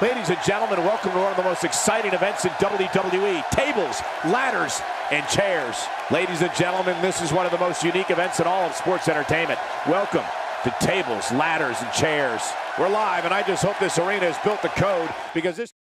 Ladies and gentlemen, welcome to one of the most exciting events in WWE. Tables, ladders, and chairs. Ladies and gentlemen, this is one of the most unique events in all of sports entertainment. Welcome to Tables, Ladders, and Chairs. We're live, and I just hope this arena has built the code, because this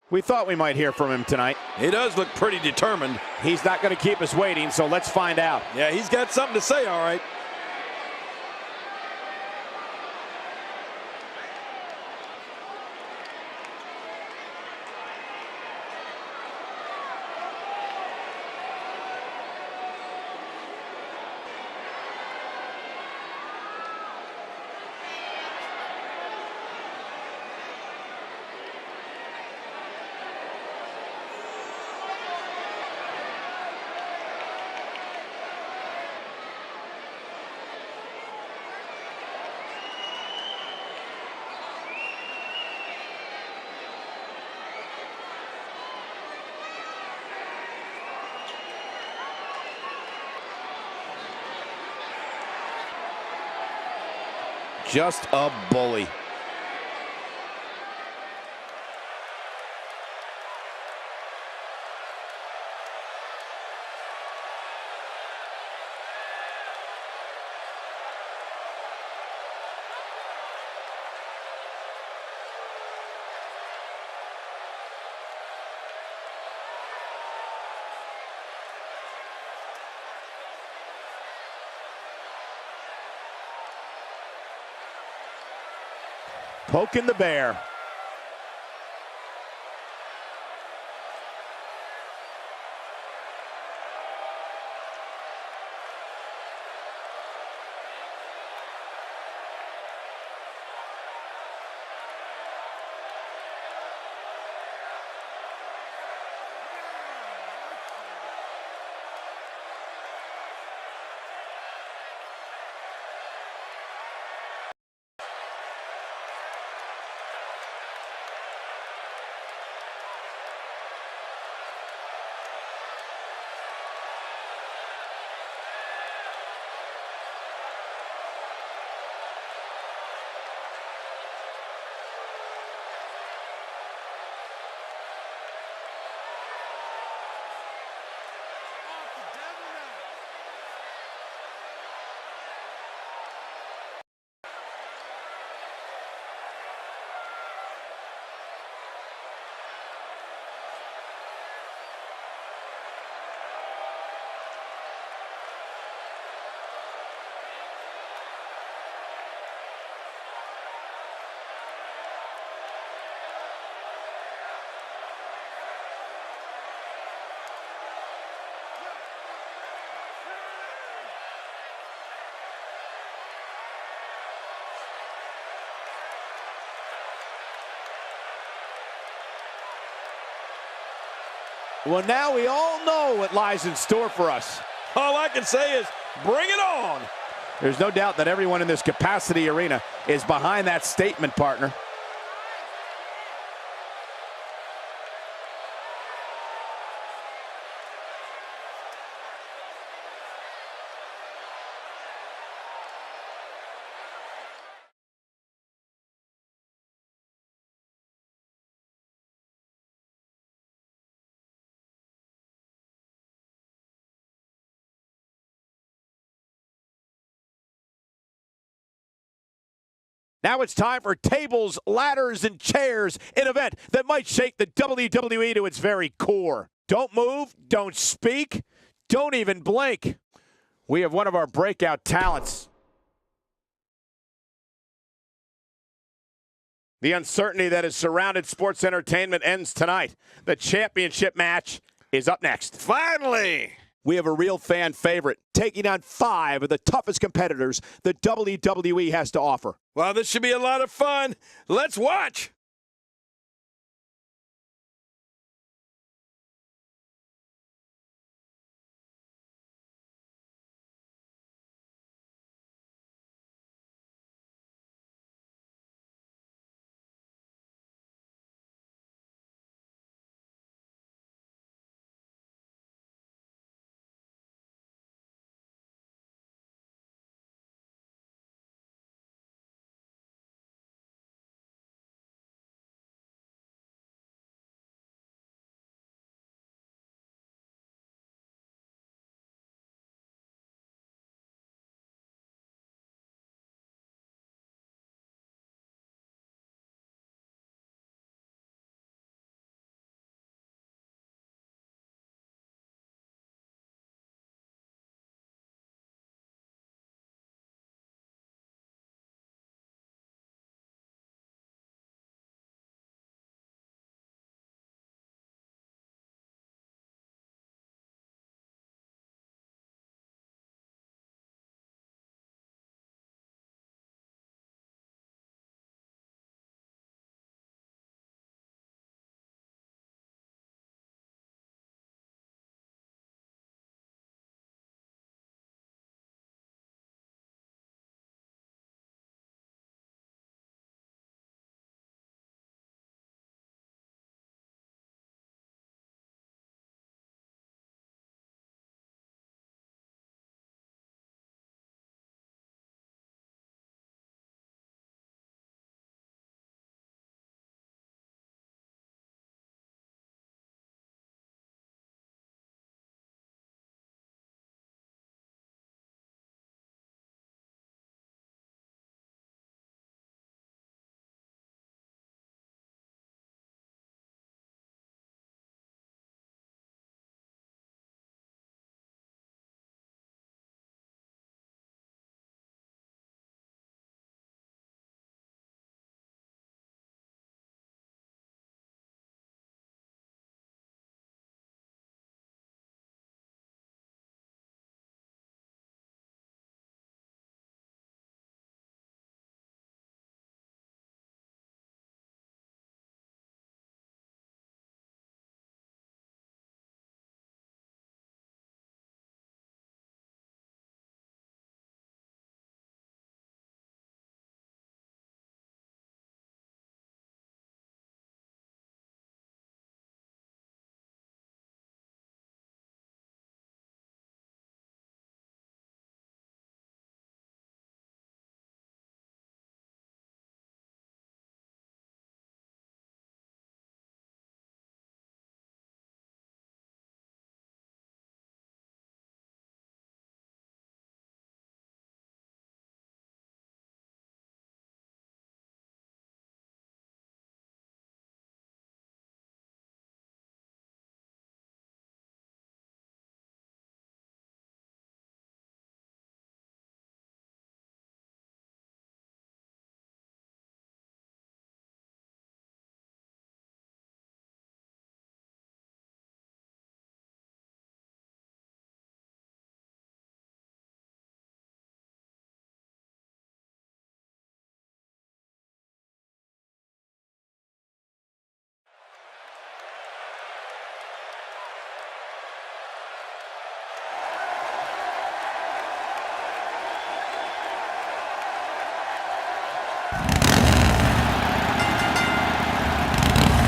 we thought we might hear from him tonight. He does look pretty determined. He's not going to keep us waiting, so let's find out. Yeah, he's got something to say, all right. Just a bully. Poking the bear. Well, now we all know what lies in store for us. All I can say is, bring it on. There's no doubt that everyone in this capacity arena is behind that statement, partner. Now it's time for tables, ladders, and chairs, an event that might shake the WWE to its very core. Don't move, don't speak, don't even blink. We have one of our breakout talents. The uncertainty that has surrounded sports entertainment ends tonight. The championship match is up next. Finally! We have a real fan favorite taking on 5 of the toughest competitors the WWE has to offer. Well, this should be a lot of fun. Let's watch.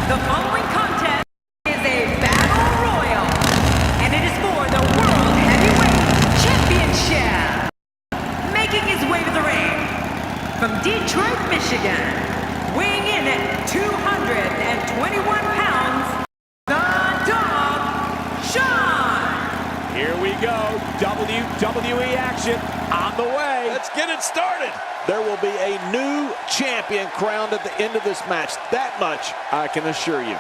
The following contest is a battle royal, and it is for the World Heavyweight Championship. Making his way to the ring, from Detroit, Michigan, weighing in at 221 pounds, the Dog, Sean. Here we go, WWE action on the way. Let's get it started. There will be a new champion crowned at the end of this match. That much I can assure you.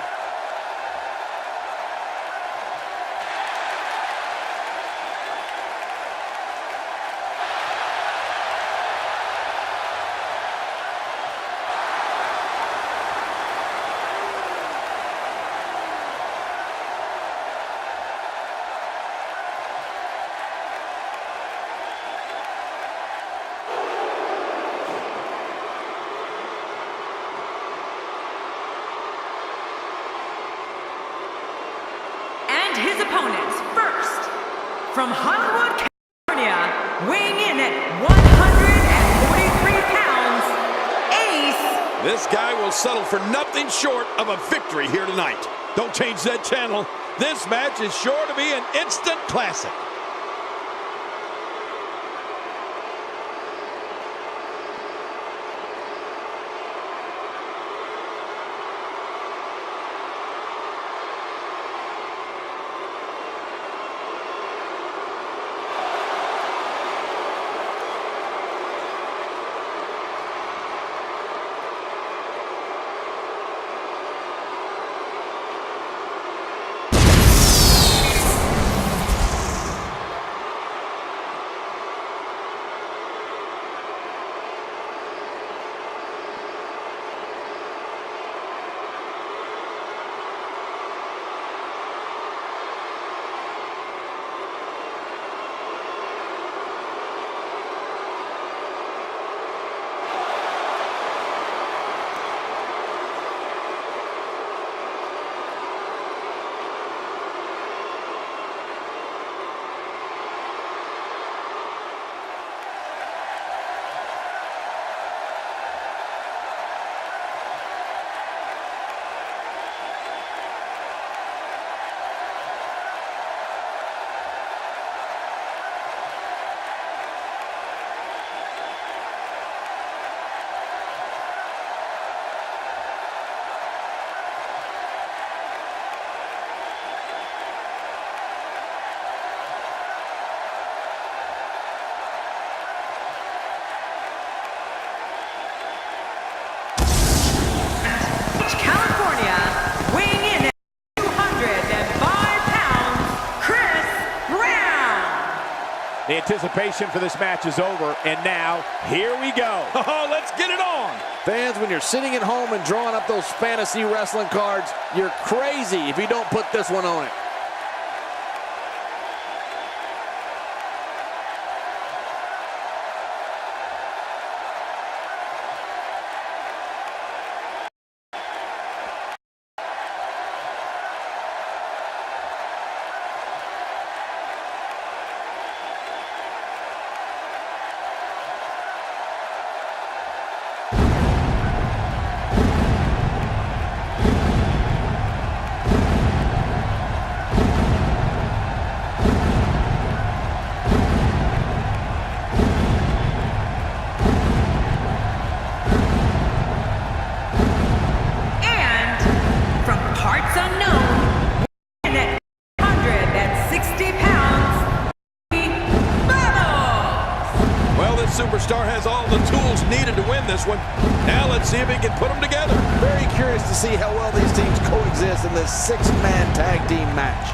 His opponents, first, from Hollywood, California, weighing in at 143 pounds, Ace. This guy will settle for nothing short of a victory here tonight. Don't change that channel. This match is sure to be an instant classic. The anticipation for this match is over, and now, here we go. Oh, let's get it on. Fans, when you're sitting at home and drawing up those fantasy wrestling cards, you're crazy if you don't put this one on it. Superstar has all the tools needed to win this one. Now let's see if he can put them together. Very curious to see how well these teams coexist in this six-man tag team match.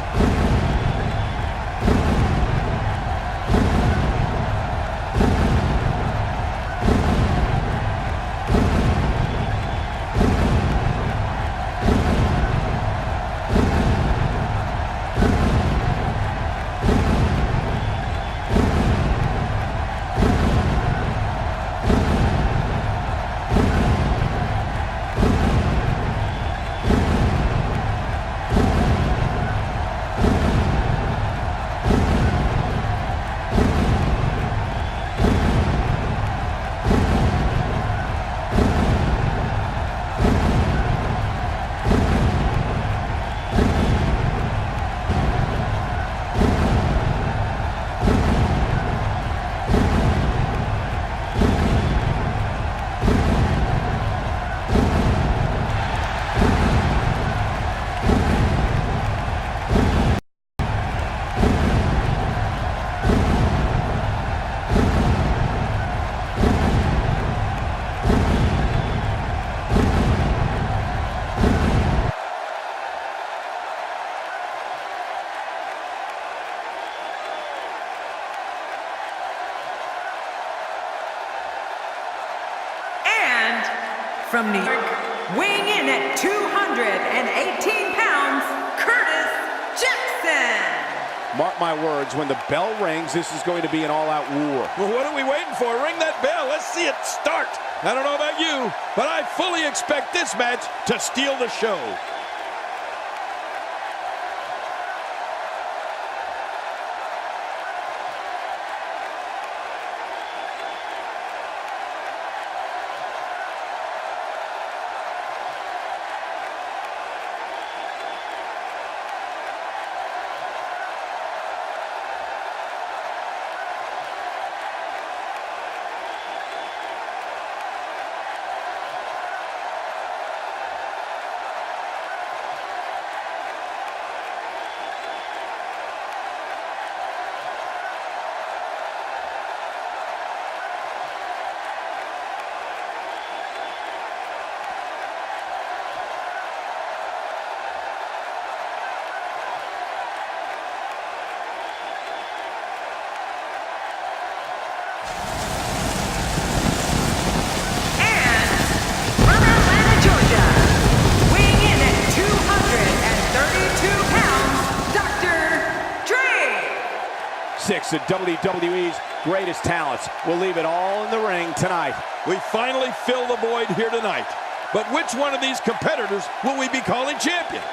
From New York, weighing in at 218 pounds, Curtis Jackson. Mark my words, when the bell rings, this is going to be an all-out war. Well, what are we waiting for? Ring that bell. Let's see it start. I don't know about you, but I fully expect this match to steal the show. Six of WWE's greatest talents will leave it all in the ring tonight. We finally fill the void here tonight. But which one of these competitors will we be calling champion?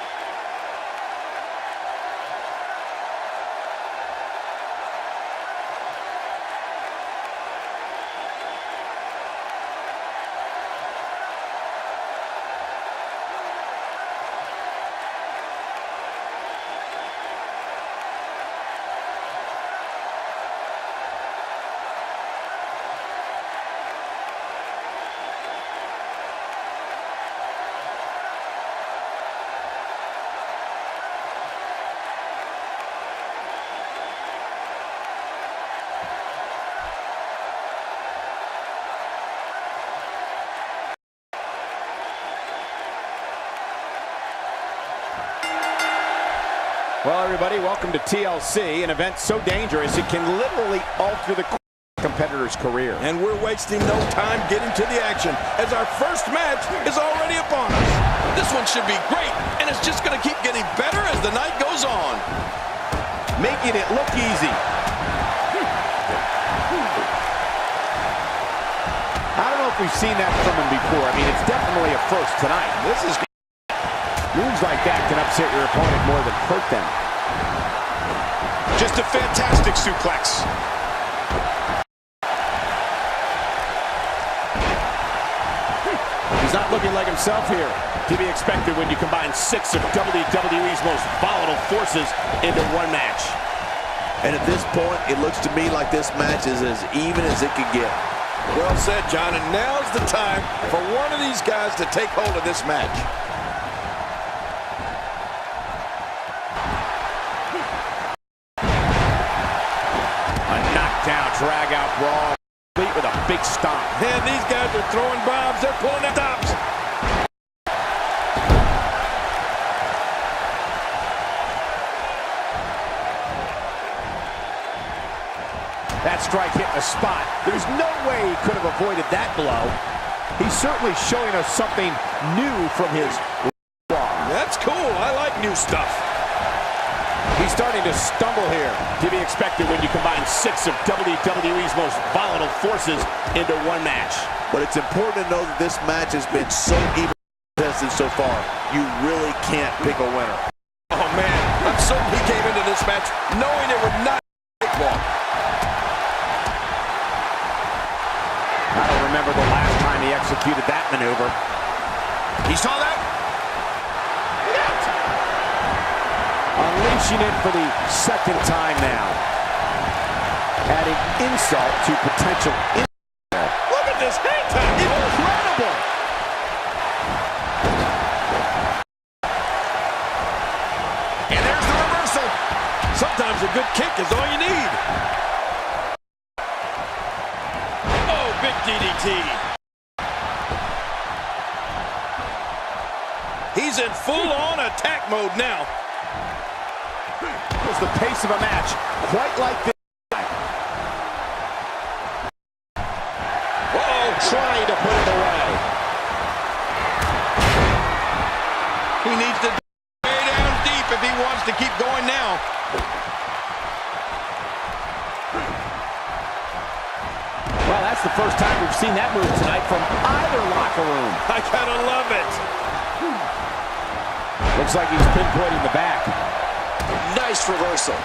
Well, everybody, welcome to TLC, an event so dangerous it can literally alter the competitor's career. And we're wasting no time getting to the action, as our first match is already upon us. This one should be great, and it's just going to keep getting better as the night goes on. Making it look easy. I don't know if we've seen that from him before. I mean, it's definitely a first tonight. This is moves like that can upset your opponent more than hurt them. Just a fantastic suplex. He's not looking like himself here. To be expected when you combine 6 of WWE's most volatile forces into one match. And at this point, it looks to me like this match is as even as it could get. Well said, John, and now's the time for one of these guys to take hold of this match. Drag-out brawl, complete with a big stomp. Man, these guys are throwing bombs. They're pulling out stops. That strike hit the spot. There's no way he could have avoided that blow. He's certainly showing us something new from his raw. That's cool. I like new stuff. He's starting to stumble here. To be expected when you combine 6 of WWE's most volatile forces into one match. But it's important to know that this match has been so even tested so far. You really can't pick a winner. Oh, man. I'm certain he came into this match knowing it would not take long. I don't remember the last time he executed that maneuver. He saw that? Unleashing it for the second time now. Adding insult to potential insult. Look at this hang time. Incredible. And there's the reversal. Sometimes a good kick is all you need. Oh, big DDT. He's in full-on attack mode now. Was the pace of a match quite like this? Uh-oh. Trying to put it away. to keep going now. Well, that's the first time we've seen that move tonight from either locker room. I gotta love it. Looks like he's pinpointing the back. Nice reversal.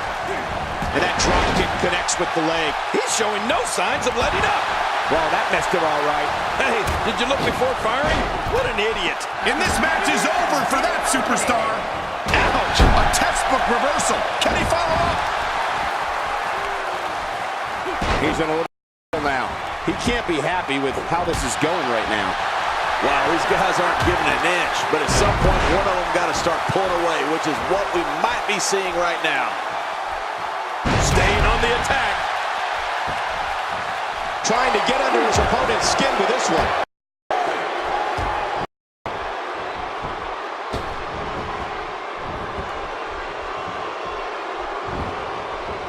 And that drop kick connects with the leg. He's showing no signs of letting up. Well, that messed him all right. Hey, did you look before firing? What an idiot. And this match is over for that superstar. Ouch. A textbook reversal. Can he follow up? He's in a little now. He can't be happy with how this is going right now. Wow, these guys aren't giving an inch, but at some point, one of them got to start pulling away, which is what we might be seeing right now. Staying on the attack. Trying to get under his opponent's skin with this one.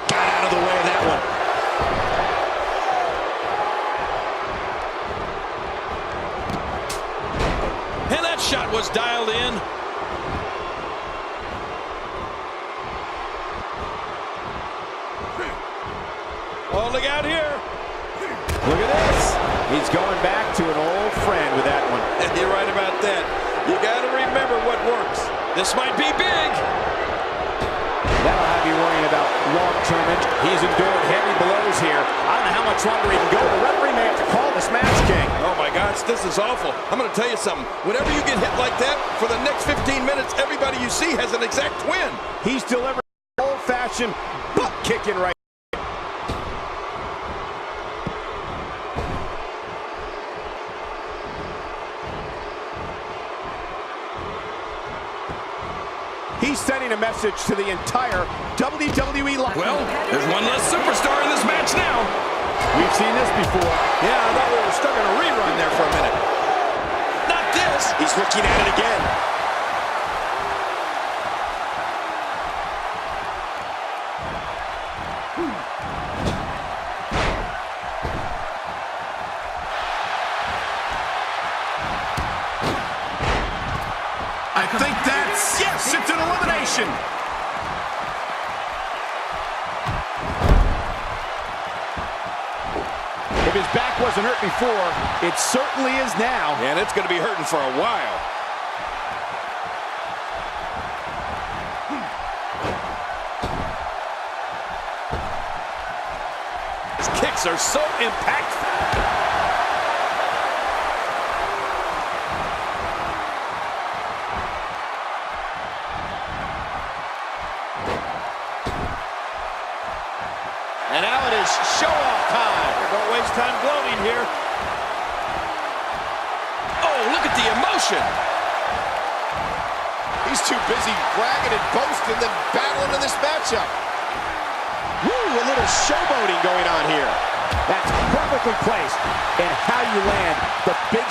Got out of the way of that one. And that shot was dialed in. Oh, look out here. Look at this. He's going back to an old friend with that one. You're right about that. You got to remember what works. This might be big. That'll have you worrying about long-term injury. He's endured heavy blows here. I don't know how much longer he can go. The referee may have to call this match, King. Oh, my gosh, this is awful. I'm going to tell you something. Whenever you get hit like that, for the next 15 minutes, everybody you see has an exact twin. He's delivering old-fashioned butt-kicking right. He's sending a message to the entire WWE locker room. Well, there's one less superstar in this match now. We've seen this before. Yeah, I thought we were stuck in a rerun there for a minute. Not this. He's looking at it again. I think that's, yes, it's an elimination. If his back wasn't hurt before, it certainly is now. And it's going to be hurting for a while. His kicks are so impactful. And now it is show-off time. Don't waste time gloating here. Oh, look at the emotion. He's too busy bragging and boasting than battling in this matchup. Woo, a little showboating going on here. That's perfectly placed and how you land the big.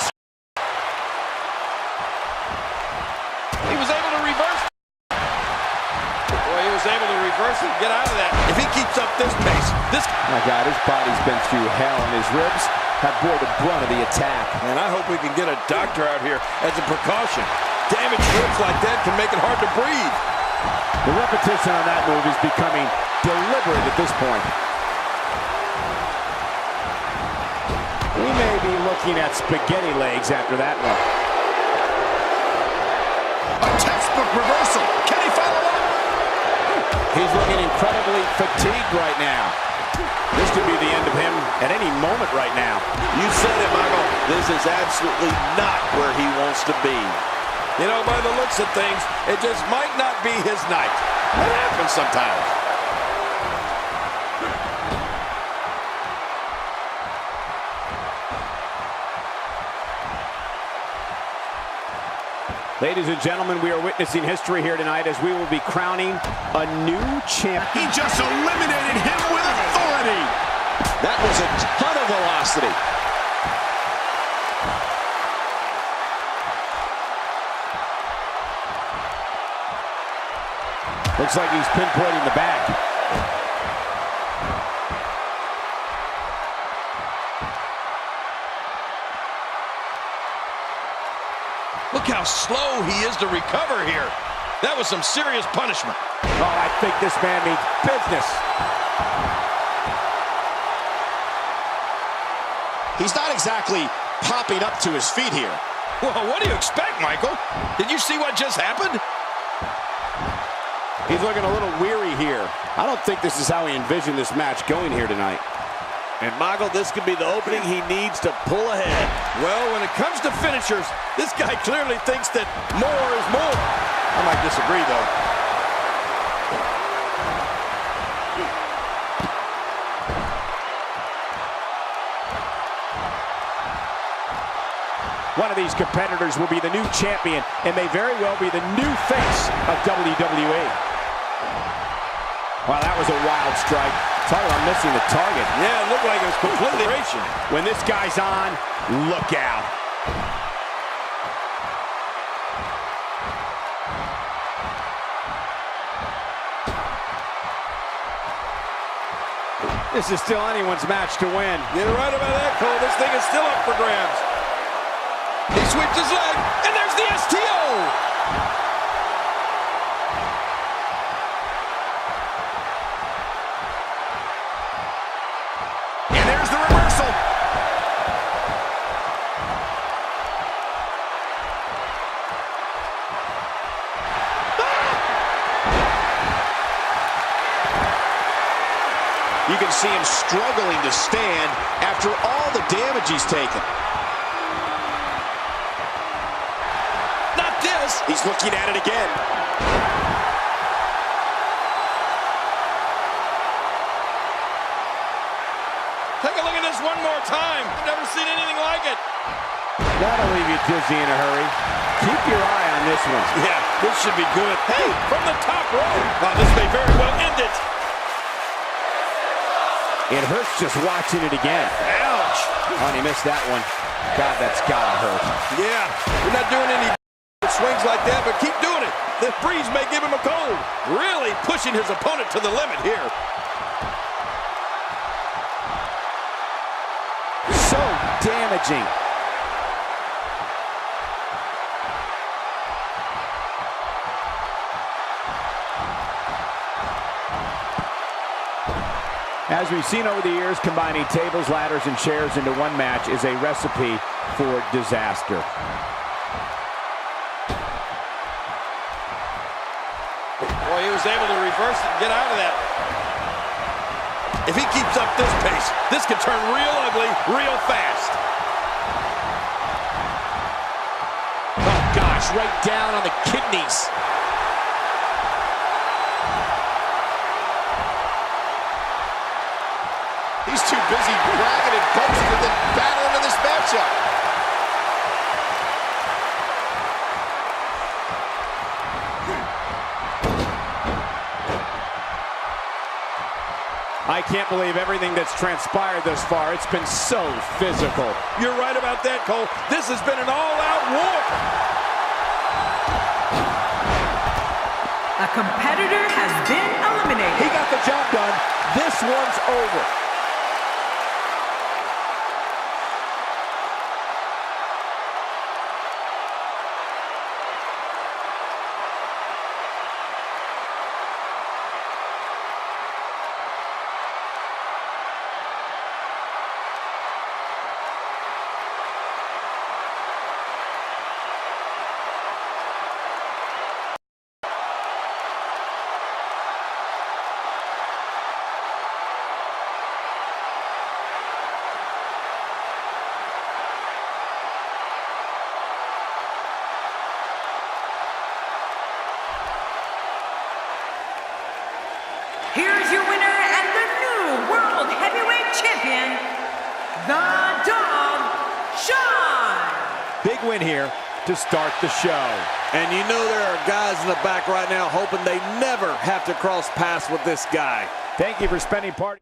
He was able to reverse. Boy, he was able to reverse and get out of that. If he keeps up this pace, My God, his body's been through hell, and his ribs have bore the brunt of the attack. And I hope we can get a doctor out here as a precaution. Damaged ribs like that can make it hard to breathe. The repetition on that move is becoming deliberate at this point. We may be looking at spaghetti legs after that one. A textbook reversal. Can he follow up? He's looking incredibly fatigued right now. This could be the end of him at any moment right now. You said it, Michael. This is absolutely not where he wants to be. You know, by the looks of things, it just might not be his night. That happens sometimes. Ladies and gentlemen, we are witnessing history here tonight as we will be crowning a new champion. He just eliminated him with authority. That was a ton of velocity. Looks like he's pinpointing the back. Look how slow he is to recover here. That was some serious punishment. Oh, I think this man means business. He's not exactly popping up to his feet here. Well, what do you expect, Michael? Did you see what just happened? He's looking a little weary here. I don't think this is how he envisioned this match going here tonight. And Michael, this could be the opening he needs to pull ahead. Well, when it comes to finishers, this guy clearly thinks that more is more. I might disagree, though. One of these competitors will be the new champion and may very well be the new face of WWE. Wow, that was a wild strike. Talk about missing the target. Yeah, it looked like it was completely racing. When this guy's on, look out. This is still anyone's match to win. You're right about that, Cole. This thing is still up for grabs. He sweeps his leg, and there's the STO! And there's the reversal. You can see him struggling to stand after all the damage he's taken. Not this! He's looking at it again. Take a look at this one more time. I've never seen anything like it. That'll leave you dizzy in a hurry. Keep your eye on this one. Yeah, this should be good. Hey, from the top rope. Oh, this may very well end it. It hurts just watching it again. Ouch. Oh, and he missed that one. God, that's gotta hurt. Yeah, you're not doing any swings like that, but keep doing it. The breeze may give him a cold. Really pushing his opponent to the limit here. So damaging. As we've seen over the years, combining tables, ladders, and chairs into one match is a recipe for disaster. Boy, he was able to reverse it and get out of that. If he keeps up this pace, this could turn real ugly real fast. Oh, gosh, right down on the kidneys. He's too busy bragging and boasting than battling in this matchup. I can't believe everything that's transpired thus far. It's been so physical. You're right about that, Cole. This has been an all-out war. A competitor has been eliminated. He got the job done. This one's over. Here's your winner and the new World Heavyweight Champion, the Dog, Shawn. Big win here to start the show. And you know there are guys in the back right now hoping they never have to cross paths with this guy. Thank you for spending part.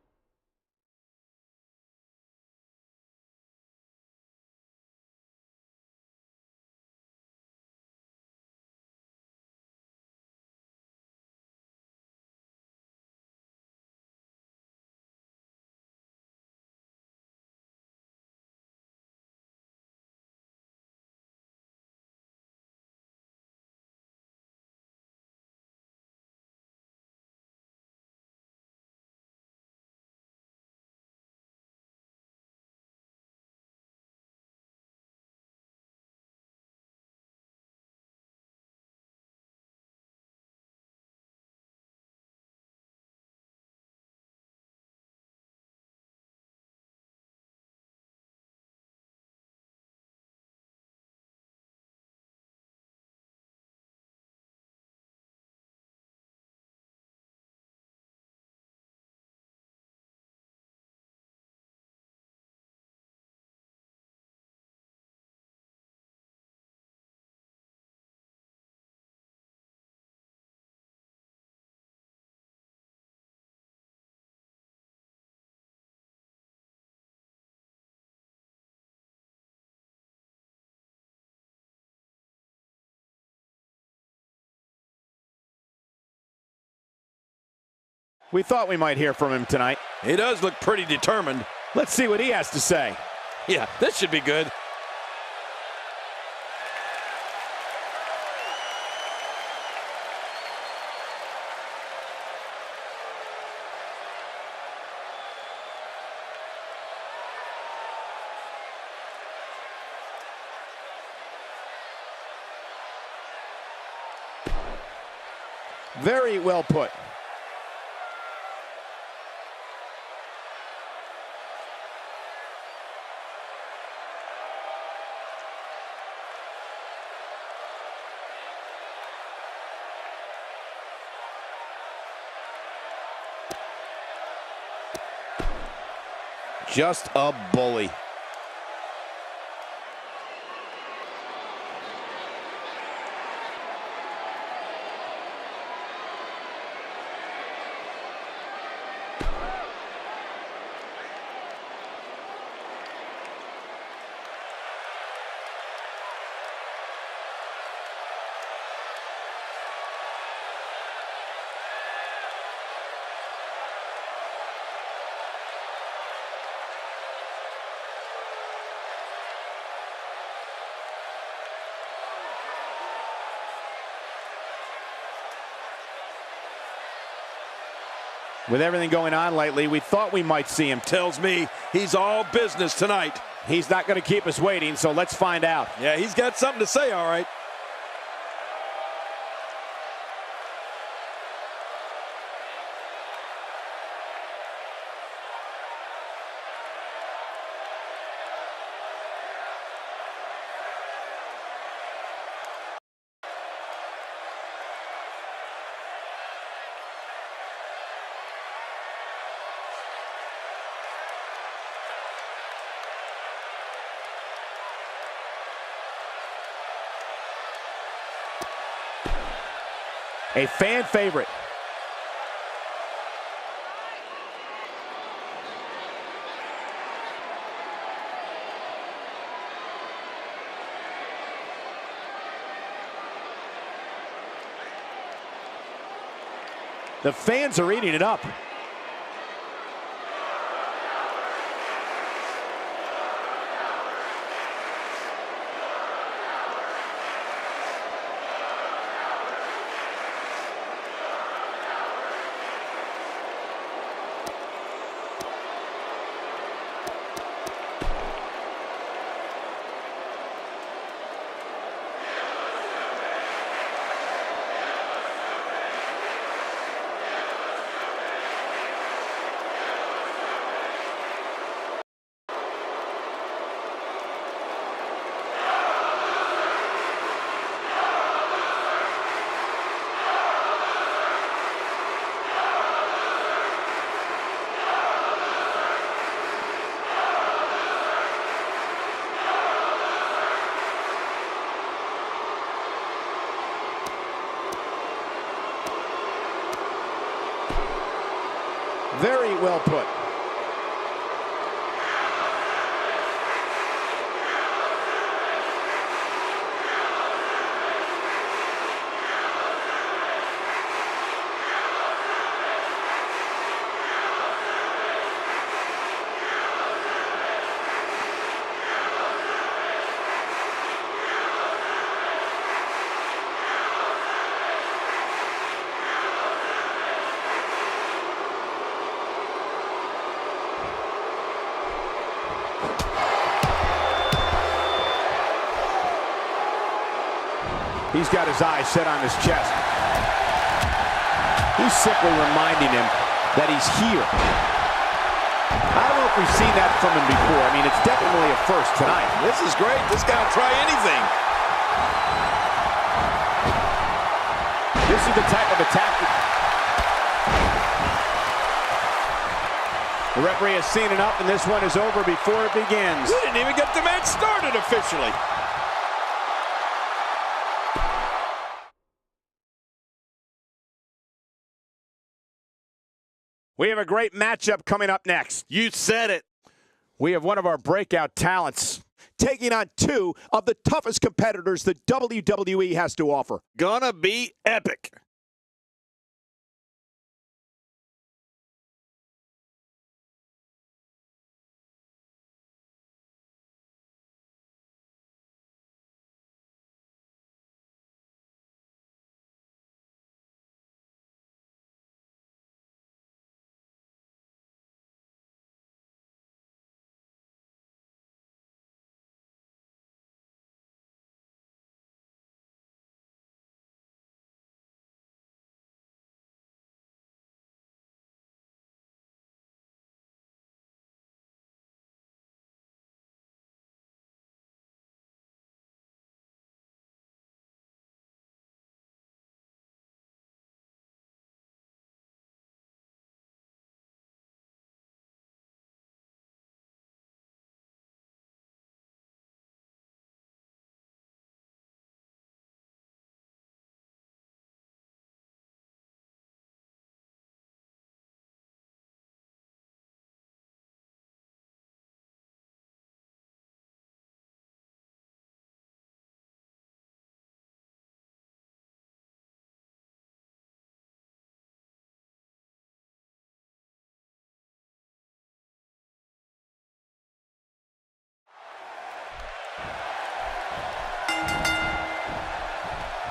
We thought we might hear from him tonight. He does look pretty determined. Let's see what he has to say. Yeah, this should be good. Very well put. Just a bully. With everything going on lately, we thought we might see him. Tells me he's all business tonight. He's not going to keep us waiting, so let's find out. Yeah, he's got something to say, all right. A fan favorite. The fans are eating it up. Very well put. He's got his eyes set on his chest. He's simply reminding him that he's here. I don't know if we've seen that from him before. I mean, it's definitely a first tonight. This is great. This guy will try anything. This is the type of attack. The referee has seen enough, and this one is over before it begins. We didn't even get the match started officially. We have a great matchup coming up next. You said it. We have one of our breakout talents taking on two of the toughest competitors the WWE has to offer. Gonna be epic.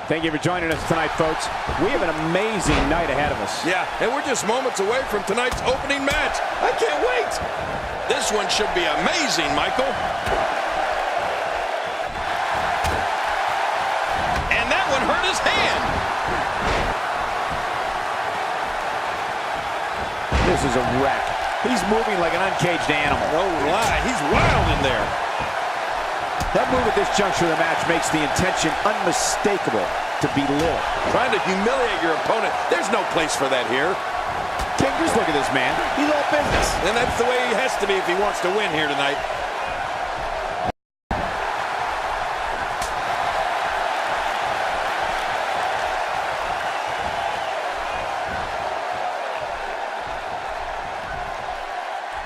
Thank you for joining us tonight, folks. We have an amazing night ahead of us. Yeah, and we're just moments away from tonight's opening match. I can't wait. This one should be amazing, Michael. And that one hurt his hand. This is a wreck. He's moving like an uncaged animal. No lie, he's wild in there. That move at this juncture of the match makes the intention unmistakable to belittle. Trying to humiliate your opponent. There's no place for that here. King, just look at this man. He's all business. And that's the way he has to be if he wants to win here tonight.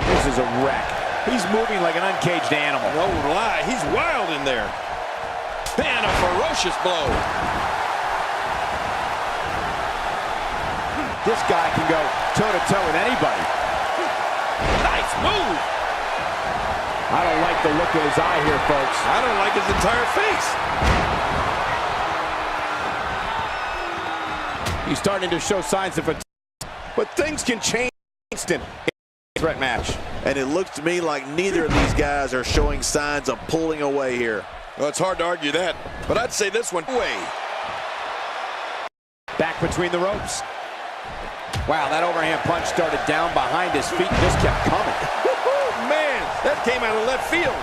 This is a wreck. He's moving like an uncaged animal. No lie, he's wild in there. And a ferocious blow. This guy can go toe-to-toe with anybody. Nice move. I don't like the look of his eye here, folks. I don't like his entire face. He's starting to show signs of fatigue, but things can change instant in a threat match. And it looks to me like neither of these guys are showing signs of pulling away here. Well, it's hard to argue that, but I'd say this one away. Back between the ropes. Wow, that overhand punch started down behind his feet and just kept coming. Man, that came out of left field.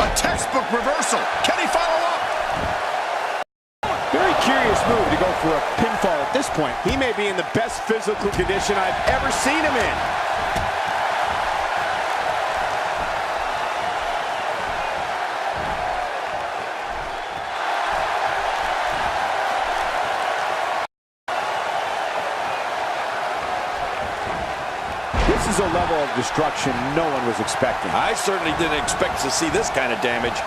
A textbook reversal. Can he follow up? Very curious move to go for a pinfall at this point. He may be in the best physical condition I've ever seen him in. This is a level of destruction no one was expecting. I certainly didn't expect to see this kind of damage.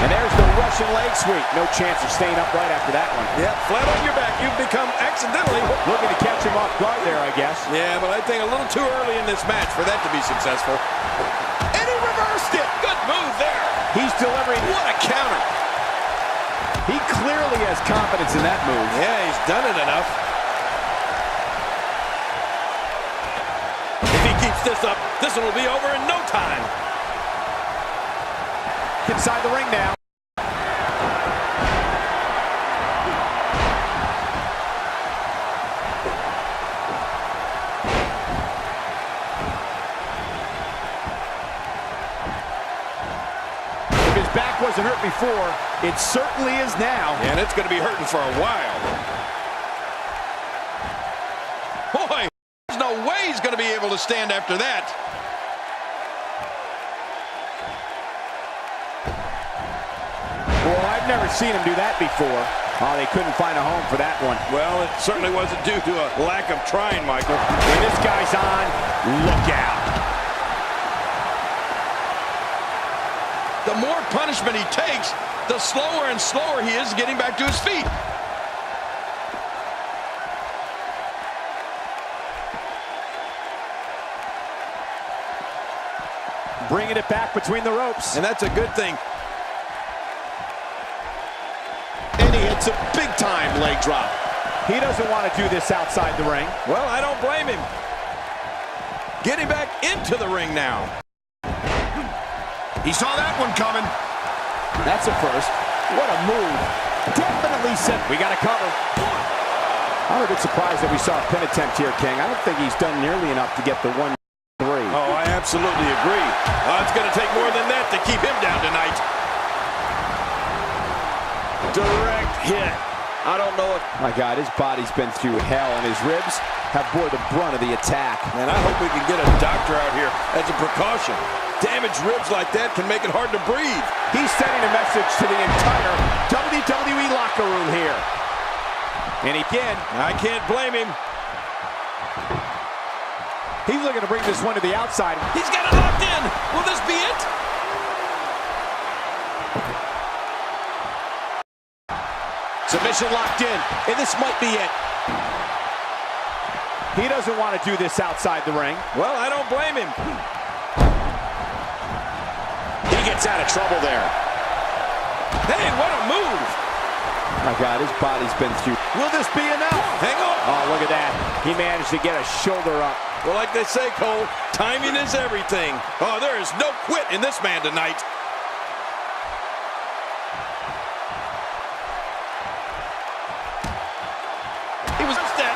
And there's the Russian leg sweep. No chance of staying upright after that one. Yeah, flat on your back. You've become accidentally looking to catch him off guard there, I guess. Yeah, but I think a little too early in this match for that to be successful. And he reversed it. Good move there. He's delivering. What a counter. He clearly has confidence in that move. Yeah, he's done it enough. If he keeps this up, this one will be over in no time. Inside the ring now. If his back wasn't hurt before, it certainly is now. And it's going to be hurting for a while. Boy, there's no way he's going to be able to stand after that. Well, I've never seen him do that before. Oh, they couldn't find a home for that one. Well, it certainly wasn't due to a lack of trying, Michael. When this guy's on, look out. The more punishment he takes, the slower and slower he is getting back to his feet. Bringing it back between the ropes. And that's a good thing. And he hits a big-time leg drop. He doesn't want to do this outside the ring. Well, I don't blame him. Getting back into the ring now. He saw that one coming. That's a first. What a move. Definitely said we got to cover. I'm a bit surprised that we saw a pin attempt here, King. I don't think he's done nearly enough to get the 1-3. Oh, I absolutely agree. It's going to take more than that to keep him down tonight. Direct hit. I don't know if... My God, his body's been through hell, and his ribs have bore the brunt of the attack. And I hope we can get a doctor out here as a precaution. Damaged ribs like that can make it hard to breathe. He's sending a message to the entire WWE locker room here. And again, I can't blame him. he's looking to bring this one to the outside. He's got it locked in. Will this be it? Submission locked in, and this might be it. He doesn't want to do this outside the ring. Well, I don't blame him. gets out of trouble there. Hey, what a move! My God, his body's been through. Will this be enough? Hang on. Oh, look at that. He managed to get a shoulder up. Well, like they say, Cole, timing is everything. Oh, there is no quit in this man tonight. He was set.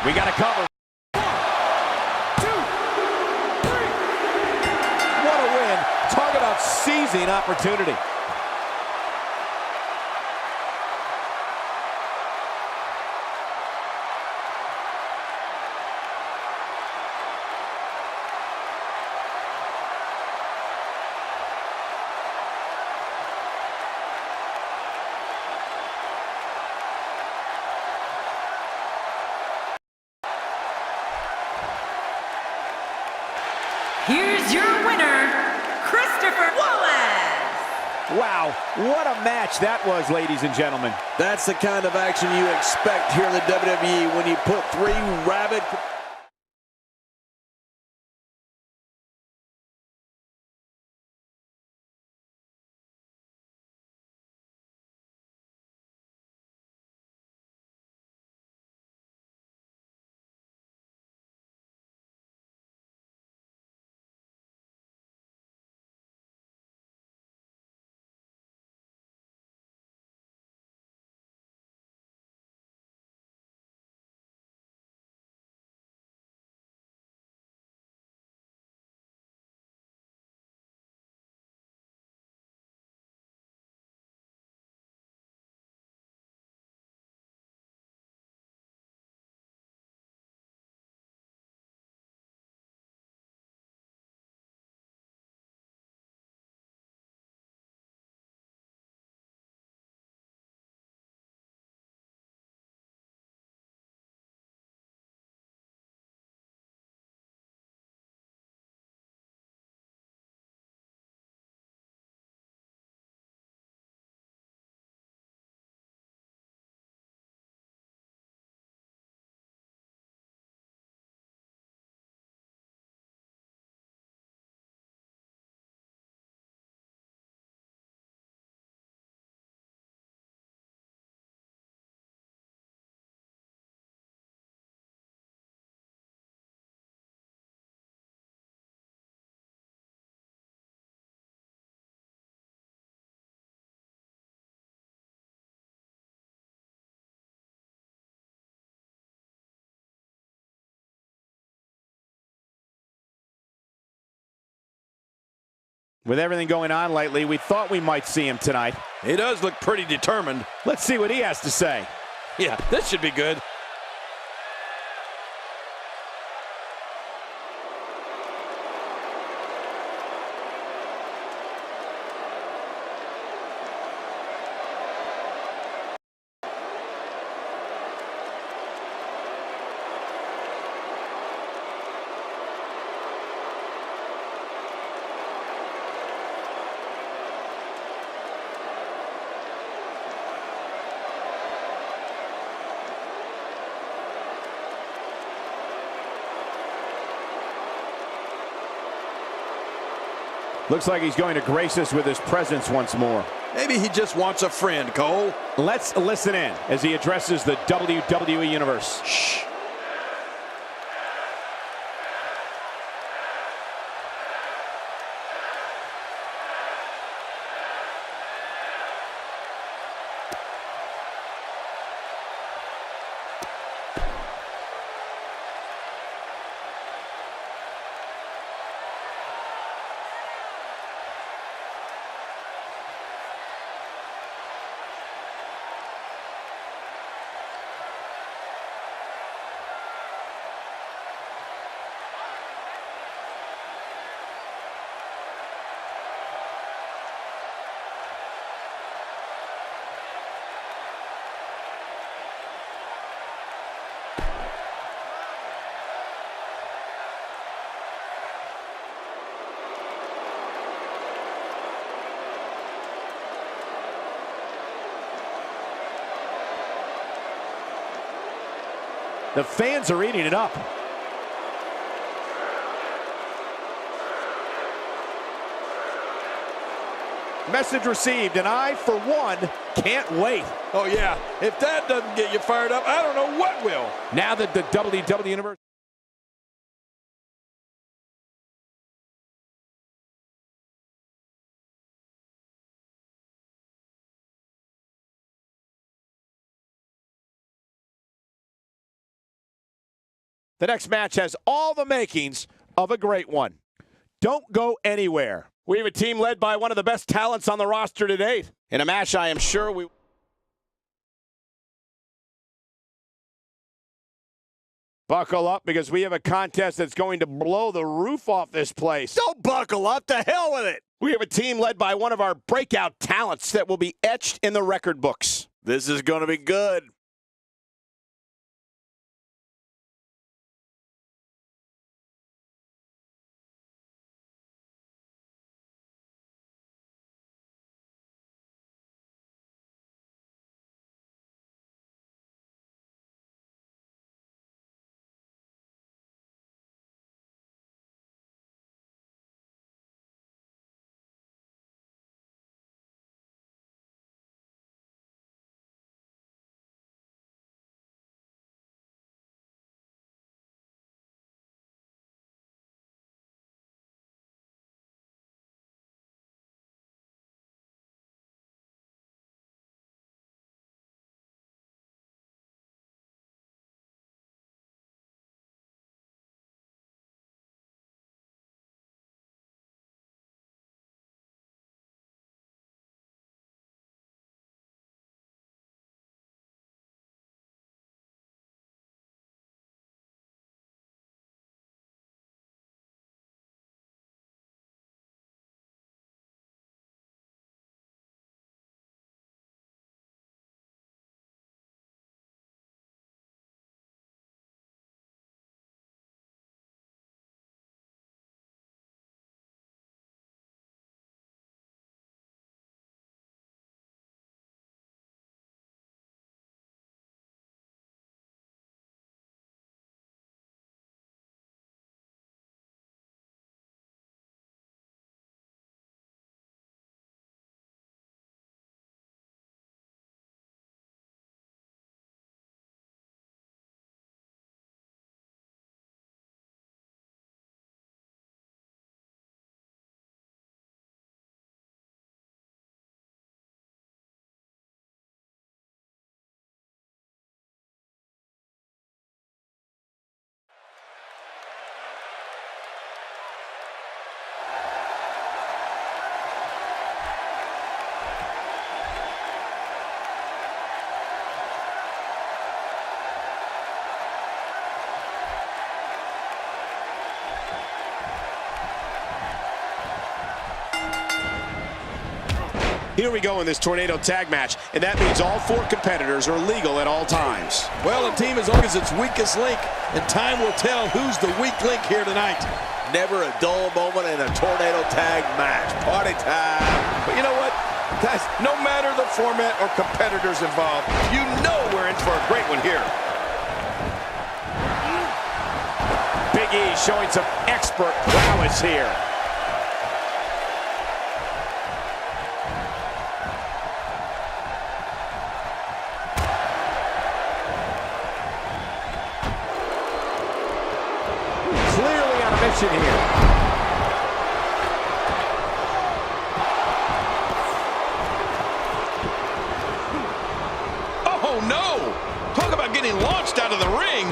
We got to cover. 1, 2, 3. What a win. Talk about seizing opportunity. Here's your winner, Christopher Wallace. Wow, what a match that was, ladies and gentlemen. That's the kind of action you expect here in the WWE when you put 3 rabid... With everything going on lately, we thought we might see him tonight. He does look pretty determined. Let's see what he has to say. Yeah, this should be good. Looks like he's going to grace us with his presence once more. Maybe he just wants a friend, Cole. Let's listen in as he addresses the WWE Universe. Shh. The fans are eating it up. Message received, and I, for one, can't wait. Oh, yeah. If that doesn't get you fired up, I don't know what will. Now that the WWE Universe... The next match has all the makings of a great one. Don't go anywhere. We have a team led by one of the best talents on the roster to date. In a match I am sure we... Buckle up, because we have a contest that's going to blow the roof off this place. Don't buckle up. To hell with it. We have a team led by one of our breakout talents that will be etched in the record books. This is going to be good. Here we go in this tornado tag match, and that means all four competitors are legal at all times. Well, a team is always its weakest link, and time will tell who's the weak link here tonight. Never a dull moment in a tornado tag match. Party time. But you know what? Guys, no matter the format or competitors involved, you know we're in for a great one here. Big E showing some expert prowess here. Clearly on a mission here. Oh, no! Talk about getting launched out of the ring.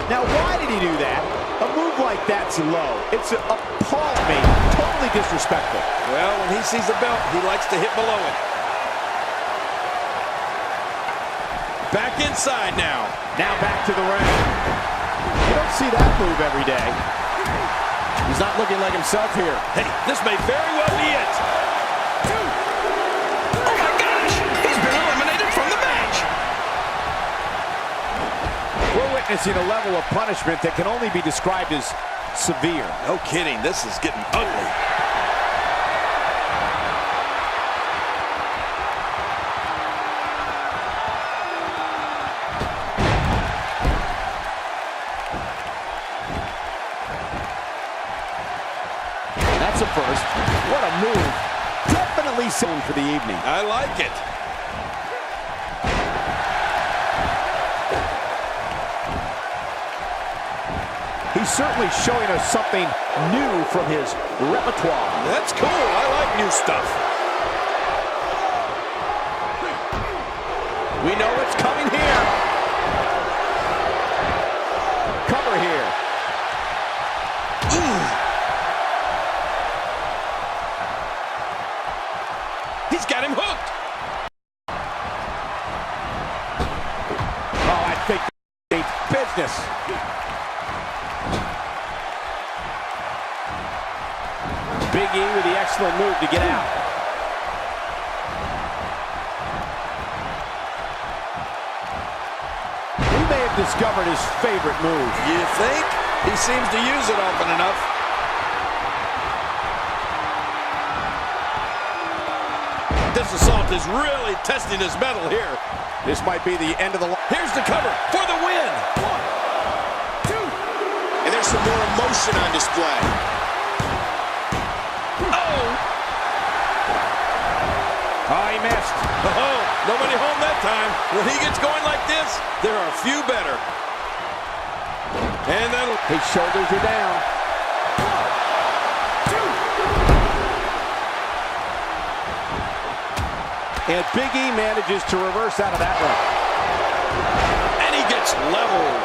Now, why did he do that? A move like that's low. It's appalled me. Totally disrespectful. Well, when he sees the belt, he likes to hit below it. Back inside now. Now back to the ring. You don't see that move every day. He's not looking like himself here. Hey, this may very well be it. Oh my gosh! He's been eliminated from the match. We're witnessing a level of punishment that can only be described as severe. No kidding, this is getting ugly. first. What a move. Definitely soon for the evening. I like it. He's certainly showing us something new from his repertoire. That's cool. I like new stuff. We know what's coming here. Cover here. He's got him hooked. Oh, I think it's business. Big E with the excellent move to get out. He may have discovered his favorite move. You think? He seems to use it often enough. This assault is really testing his mettle here. This might be the end of the line. Here's the cover for the win. 2. And there's some more emotion on display. Oh, he missed. Oh, nobody home that time. When he gets going like this, there are few better. And that'll... His shoulders are down. 2. And Big E manages to reverse out of that one. And he gets leveled.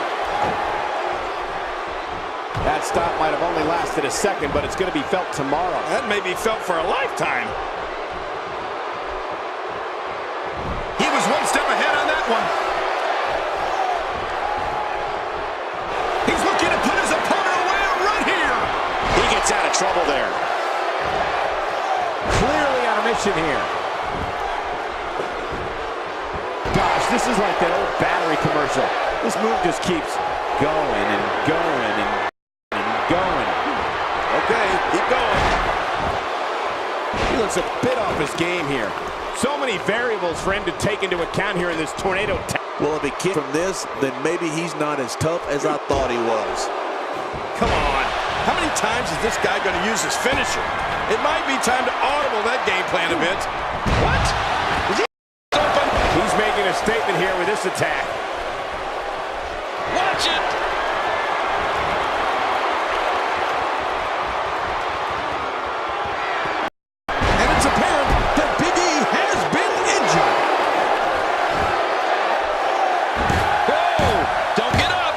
That stop might have only lasted a second, but it's going to be felt tomorrow. That may be felt for a lifetime. He was one step ahead on that one. He's looking to put his opponent away right here. He gets out of trouble there. Clearly on a mission here. Gosh, this is like that old battery commercial. This move just keeps going and going and going. Okay, keep going. He looks a bit off his game here. So many variables for him to take into account here in this tornado. Well, if he kicked from this, then maybe he's not as tough as I thought he was. Come on. How many times is this guy going to use his finisher? It might be time to audible that game plan a bit. What? Is he open? He's making a statement here with this attack. Watch it. And it's apparent that Big E has been injured. Whoa! Don't get up.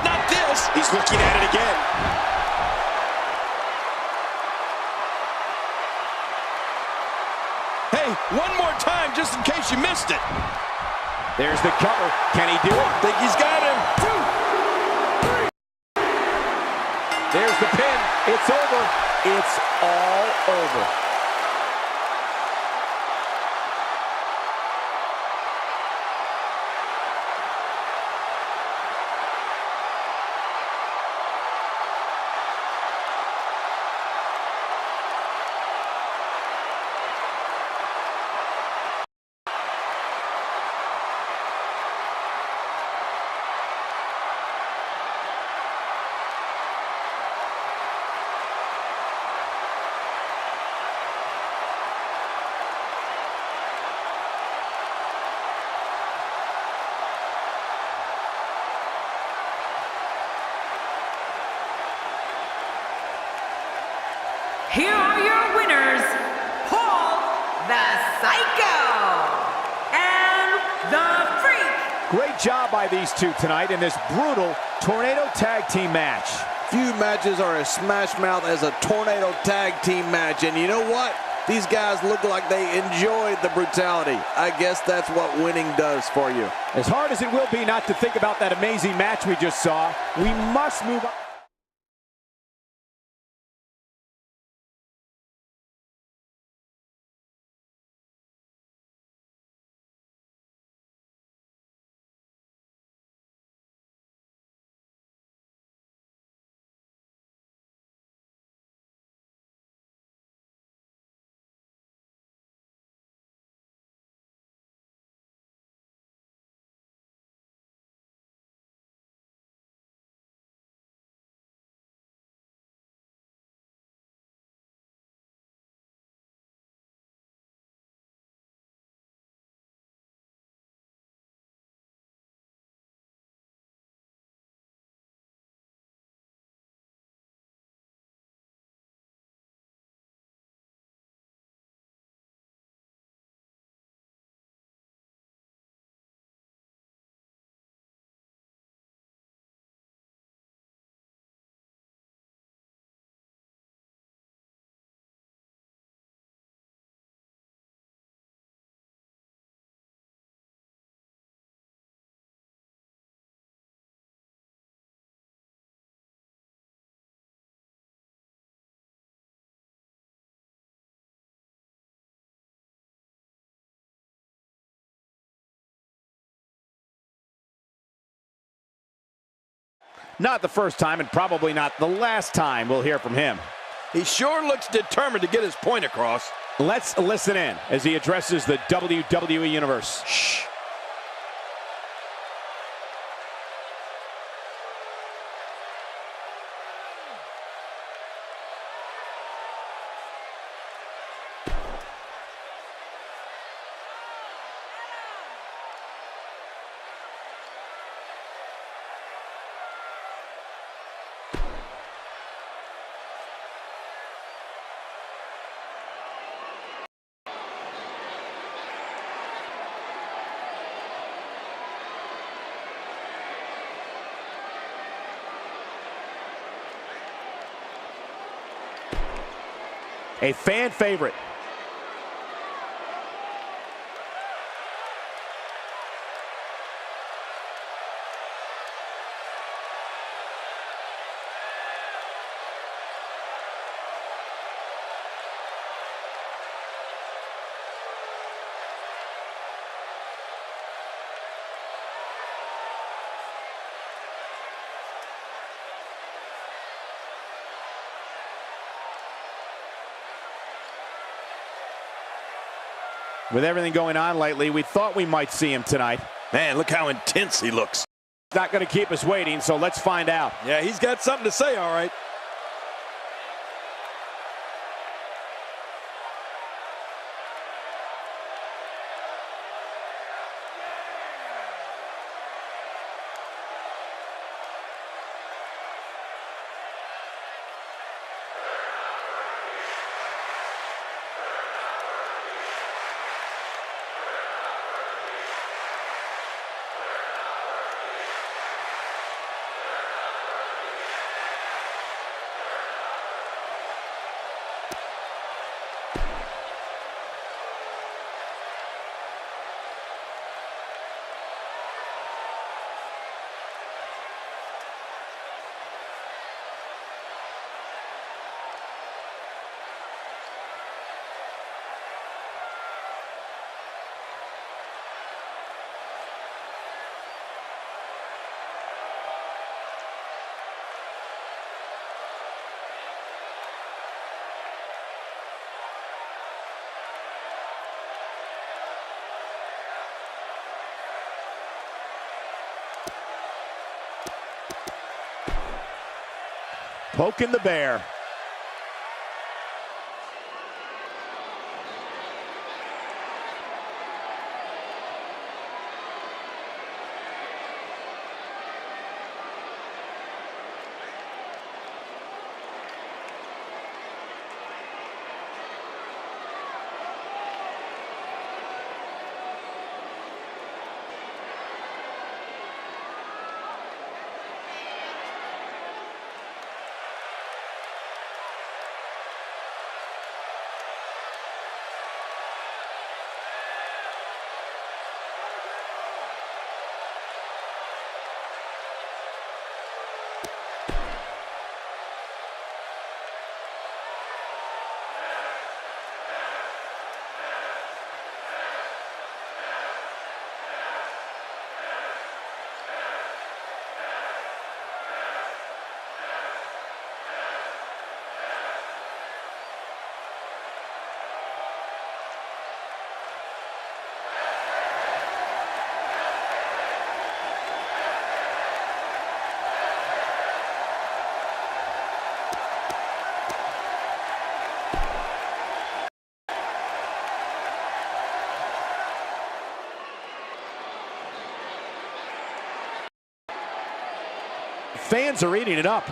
Not this. He's looking at it again. Hey, one more time just in case you missed it. There's the cover. Can he do it? Think he's got him. 2. There's the pin. It's over. It's all over. Here are your winners, Paul the Psycho and the Freak. Great job by these two tonight in this brutal tornado tag team match. Few matches are as smash mouth as a tornado tag team match, and you know what? These guys look like they enjoyed the brutality. I guess that's what winning does for you. As hard as it will be not to think about that amazing match we just saw, we must move on. Not the first time and probably not the last time we'll hear from him. He sure looks determined to get his point across. Let's listen in as he addresses the WWE Universe. Shh. A fan favorite. With everything going on lately, we thought we might see him tonight. Man, look how intense he looks. Not going to keep us waiting, so let's find out. Yeah, he's got something to say, all right. Poking the bear. Fans are eating it up.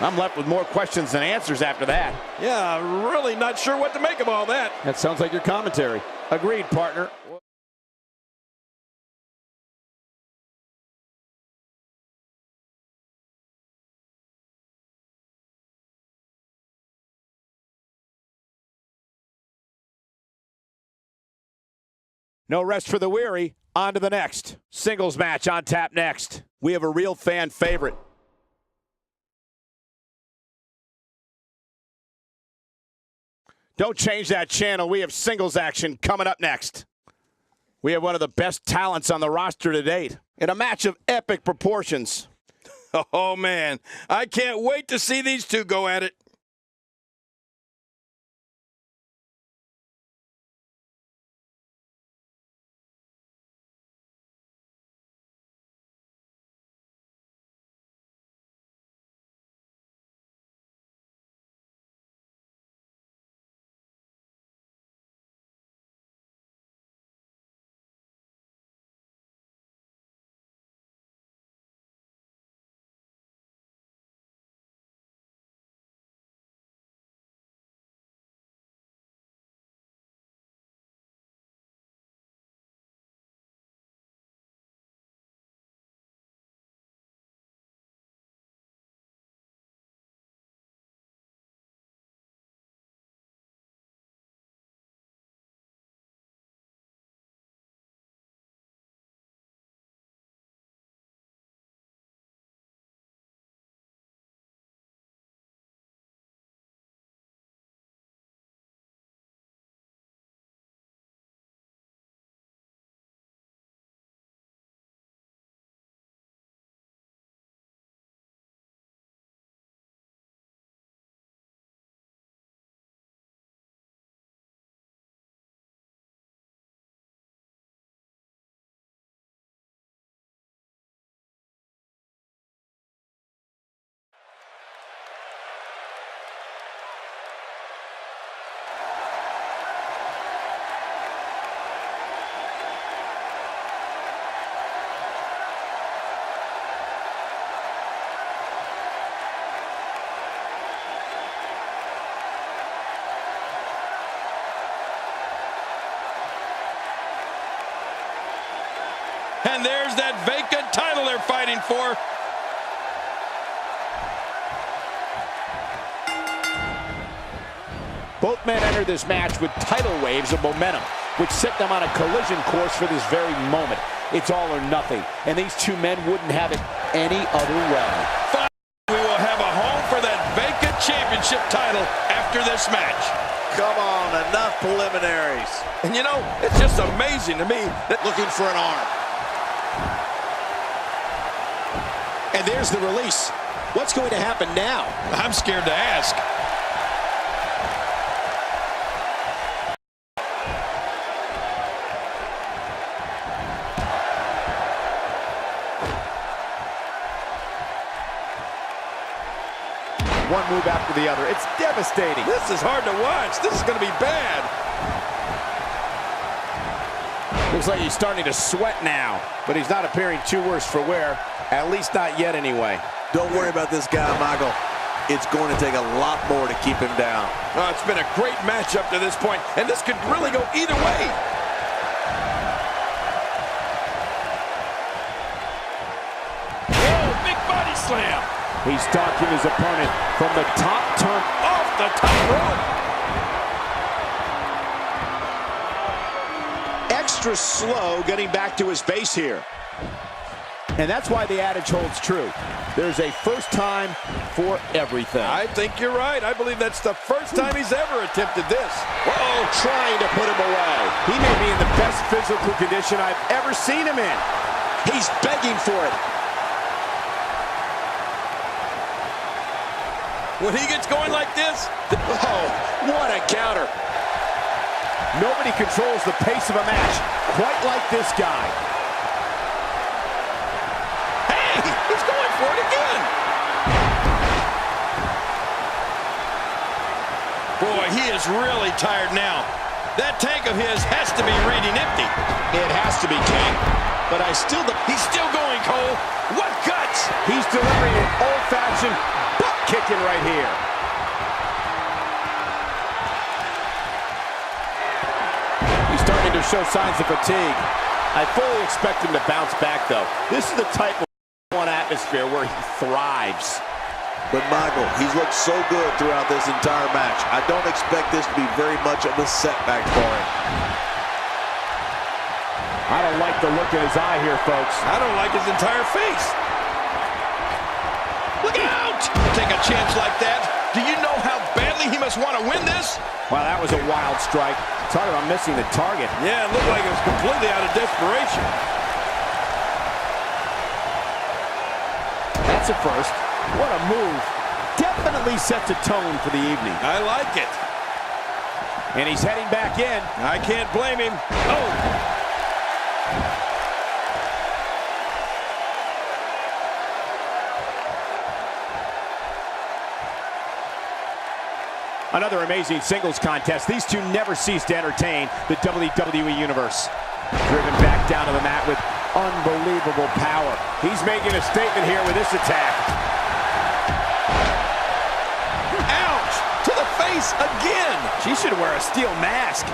I'm left with more questions than answers after that. Yeah, really not sure what to make of all that. That sounds like your commentary. Agreed, partner. No rest for the weary. On to the next. Singles match on tap next. We have a real fan favorite. Don't change that channel. We have singles action coming up next. We have one of the best talents on the roster to date in a match of epic proportions. Oh, man. I can't wait to see these two go at it. And there's that vacant title they're fighting for. Both men enter this match with tidal waves of momentum, which set them on a collision course for this very moment. It's all or nothing, and these two men wouldn't have it any other way. Finally, we will have a home for that vacant championship title after this match. Come on, enough preliminaries. And you know, it's just amazing to me that Looking for an arm. And there's the release. What's going to happen now? I'm scared to ask. One move after the other. It's devastating. This is hard to watch. This is going to be bad. Looks like he's starting to sweat now, but he's not appearing too worse for wear. At least not yet anyway. Don't worry about this guy, Michael. It's going to take a lot more to keep him down. Oh, it's been a great match up to this point, and this could really go either way. Whoa, big body slam. He's stalking his opponent from the top turn Off the top rope. Extra slow getting back to his base here. And that's why the adage holds true. There's a first time for everything. I think you're right. I believe that's the first time he's ever attempted this. Uh-oh, trying to put him away. He may be in the best physical condition I've ever seen him in. He's begging for it. When he gets going like this, Oh, what a counter. Nobody controls the pace of a match quite like this guy. hey, he's going for it again. Boy, he is really tired now. That tank of his has to be reading empty. It has to be, King. But He's still going, Cole. What guts? He's delivering an old-fashioned butt kicking right here. He's starting to show signs of fatigue. I fully expect him to bounce back, though. This is the type of one atmosphere where he thrives. But Michael, he's looked so good throughout this entire match. I don't expect this to be very much of a setback for him. I don't like the look in his eye here, folks. I don't like his entire face. Look out! Take a chance like that. Do you know how badly Surely he must want to win this. Wow, that was a wild strike. Talk about missing the target. Yeah, it looked like it was completely out of desperation. That's a first. What a move. Definitely sets a tone for the evening. I like it. And he's heading back in. I can't blame him. Oh! Another amazing singles contest. These two never cease to entertain the WWE Universe. Driven back down to the mat with unbelievable power. He's making a statement here with this attack. Ouch! To the face again! She should wear a steel mask.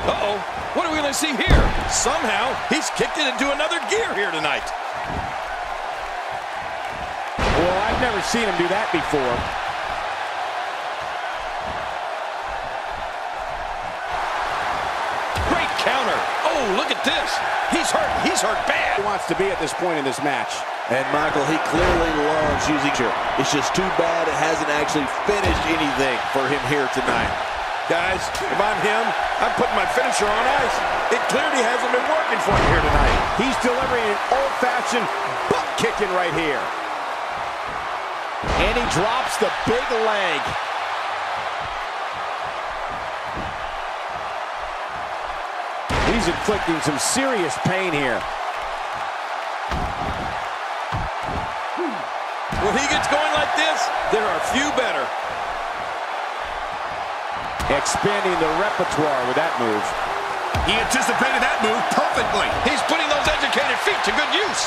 Uh-oh. What are we going to see here? Somehow, he's kicked it into another gear here tonight. Well, I've never seen him do that before. Counter. Oh, look at this. He's hurt. He's hurt bad. He wants to be at this point in this match. And Michael, he clearly loves using it. It's just too bad it hasn't actually finished anything for him here tonight. Guys, if I'm him, I'm putting my finisher on ice. It clearly hasn't been working for him here tonight. He's delivering an old-fashioned butt kicking right here. And he drops the big leg. He's inflicting some serious pain here. When he gets going like this, there are few better. Expanding the repertoire with that move. He anticipated that move perfectly. He's putting those educated feet to good use.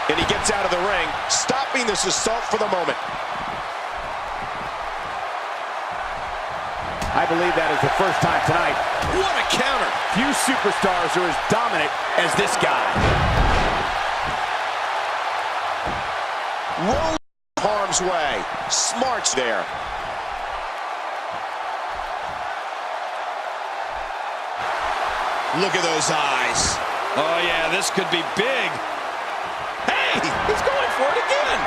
And he gets out of the ring, stopping this assault for the moment. I believe that is the first time tonight. What a counter. Few superstars are as dominant as this guy. Roll harm's way. Smart's there. Look at those eyes. Oh, yeah, this could be big. Hey, he's going for it again.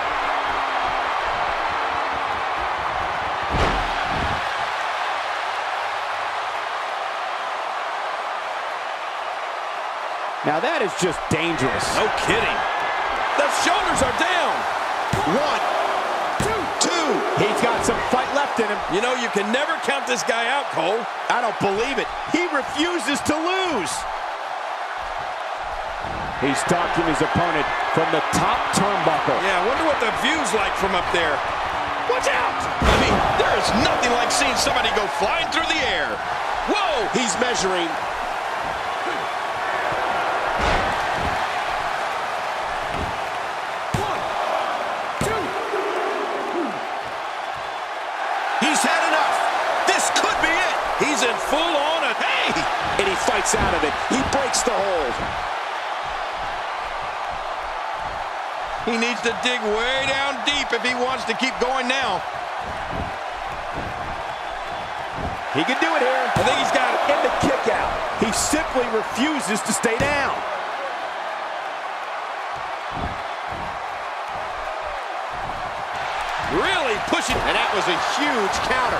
Now that is just dangerous. No kidding. The shoulders are down. 1, 2. He's got some fight left in him. You know, you can never count this guy out, Cole. I don't believe it. He refuses to lose. He's stalking his opponent from the top turnbuckle. Yeah, I wonder what the view's like from up there. Watch out! I mean, there is nothing like seeing somebody go flying through the air. Whoa! He's measuring. He's had enough. This could be it. He's in full-on hey! And he fights out of it. He breaks the hold. He needs to dig way down deep if he wants to keep going now. He can do it here. I think he's got it. In the kick out. He simply refuses to stay down. Really pushing. And that was a huge counter.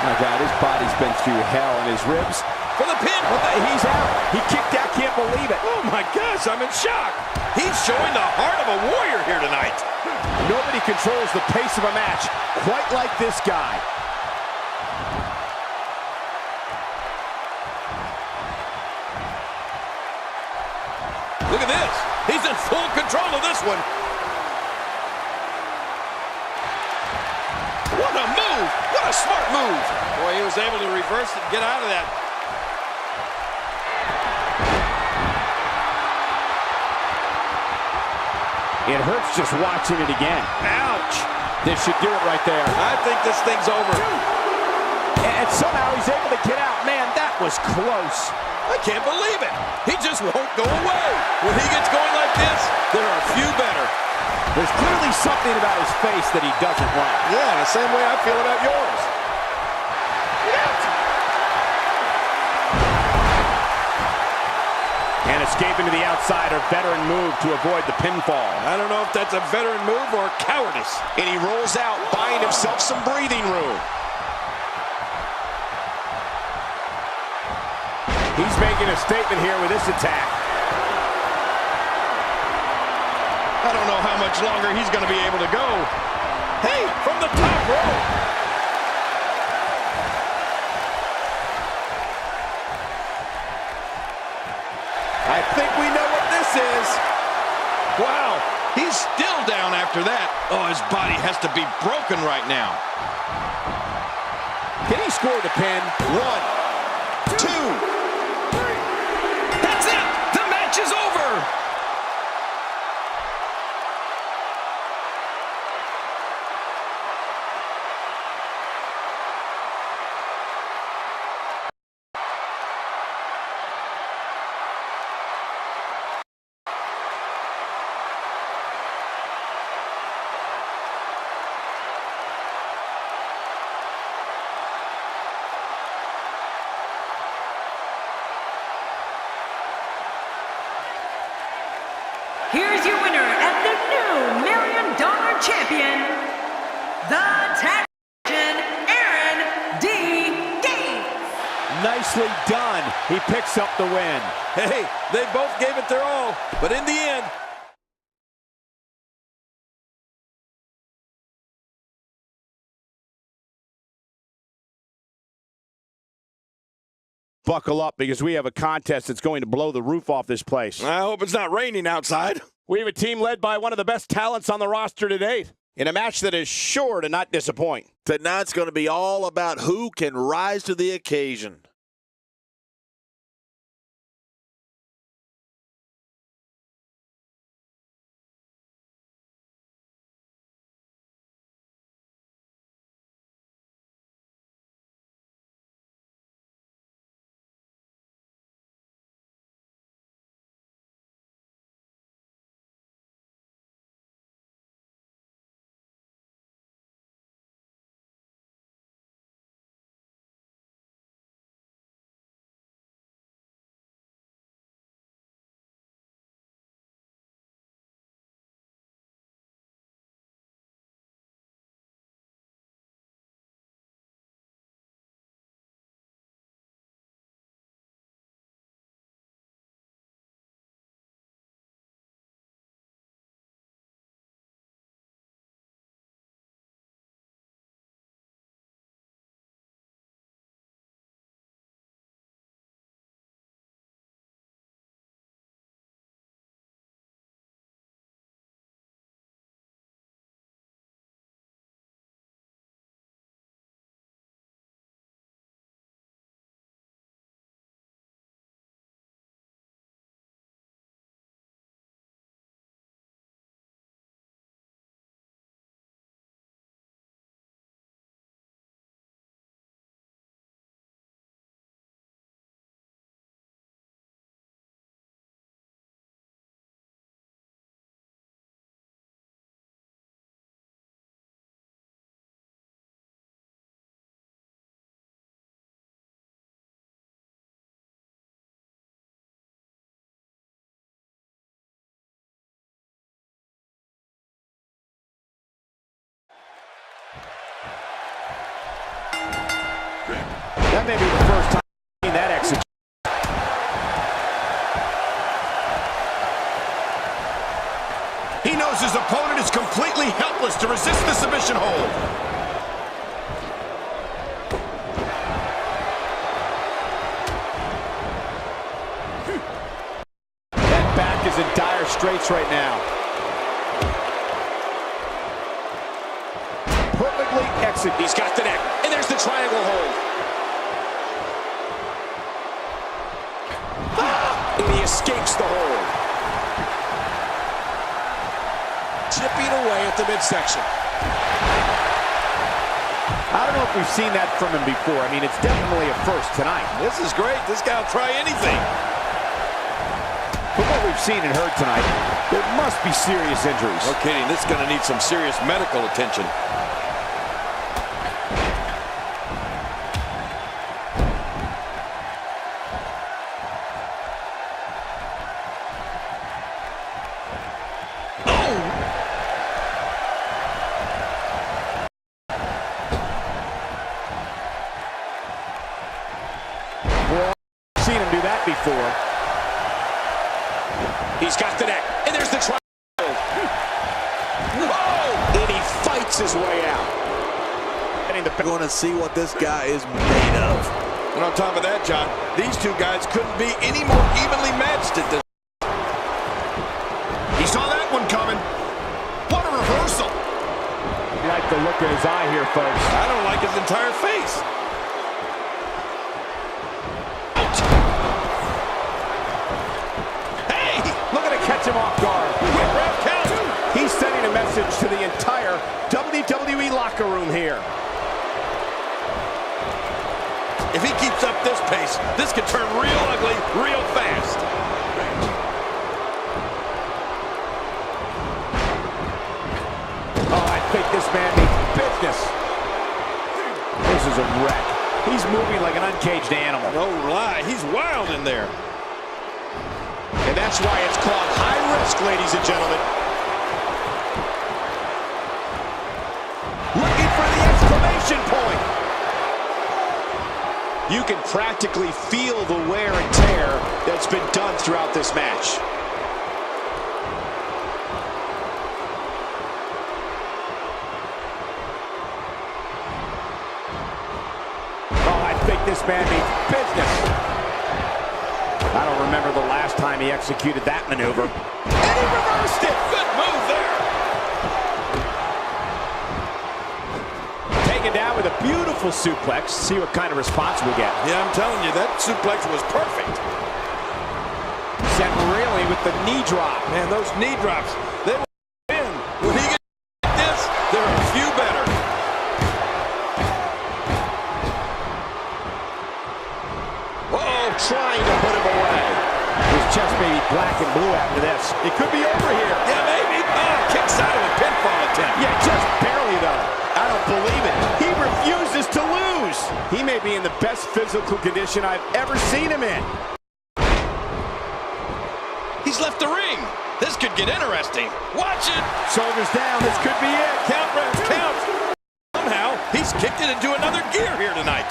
My God, his body's been through hell, and his ribs. For the pin. He's out. He kicked out. Can't believe it. Oh, my gosh, I'm in shock. He's showing the heart of a warrior here tonight. Nobody controls the pace of a match quite like this guy. Look at this. He's in full control of this one. What a move. What a smart move. Boy, he was able to reverse it and get out of that. It hurts just watching it again. Ouch. This should do it right there. I think this thing's over. And somehow he's able to get out. Man, that was close. I can't believe it. He just won't go away. When he gets going like this, there are few better. There's clearly something about his face that he doesn't like. Yeah, the same way I feel about yours. And a escaping to the outside, or veteran move to avoid the pinfall. I don't know if that's a veteran move or cowardice. And he rolls out, buying himself some breathing room. He's making a statement here with this attack. I don't know how much longer he's going to be able to go. Hey, from the top rope. I think we know what this is. Wow, he's still down after that. Oh, his body has to be broken right now. Can he score the pin? 1, 2. That's it! The match is over! Here's your winner and the new $1 Million Champion, the Tag Champion, Aaron D. Gates. Nicely done. He picks up the win. Hey, they both gave it their all, but in the end, Buckle up, because we have a contest that's going to blow the roof off this place. I hope it's not raining outside. We have a team led by one of the best talents on the roster to date, in a match that is sure to not disappoint. Tonight's going to be all about who can rise to the occasion. That may be the first time I've seen that execution. He knows his opponent is completely helpless to resist the submission hold. That back is in dire straits right now. Perfectly executed. He's got the neck, and there's the triangle hold. And he escapes the hold. Chipping away at the midsection. I don't know if we've seen that from him before. I mean, it's definitely a first tonight. This is great. This guy will try anything. From what we've seen and heard tonight, there must be serious injuries. No kidding. This is going to need some serious medical attention. before. He's got the neck, and there's the triangle. Whoa! And he fights his way out. We're going to see what this guy is made of. And on top of that, John, these two guys couldn't be any more evenly matched at this. He saw that one coming. What a reversal. I like the look in his eye here, folks. I don't like his entire face. Hey, looking to catch him off guard. Quick ref count. He's sending a message to the entire WWE locker room here. If he keeps up this pace, this could turn real ugly real fast. Oh, I think this man means business. This is a wreck. He's moving like an uncaged animal. No lie, he's wild in there. And that's why it's called high risk, ladies and gentlemen. Looking for the exclamation point. You can practically feel the wear and tear that's been done throughout this match. Oh, I think this man means business. I don't remember the last time he executed that maneuver. And he reversed it. Good move there. Taken down with a beautiful suplex. See what kind of response we get. Yeah, I'm telling you, that suplex was perfect. Sent reeling with the knee drop. Man, those knee drops, they will in. When he gets like this, there are a few better. Uh-oh, trying to put him away. His chest may be black and blue after this. It could be over here. Yeah, maybe. Oh, kicks out of a pinfall attempt. Yeah, just barely, though. I don't believe it. He refuses to lose. He may be in the best physical condition I've ever seen him in. He's left the ring. This could get interesting. Watch it. Shoulders down. This could be it. Count, ref, count. Somehow, he's kicked it into another gear here tonight.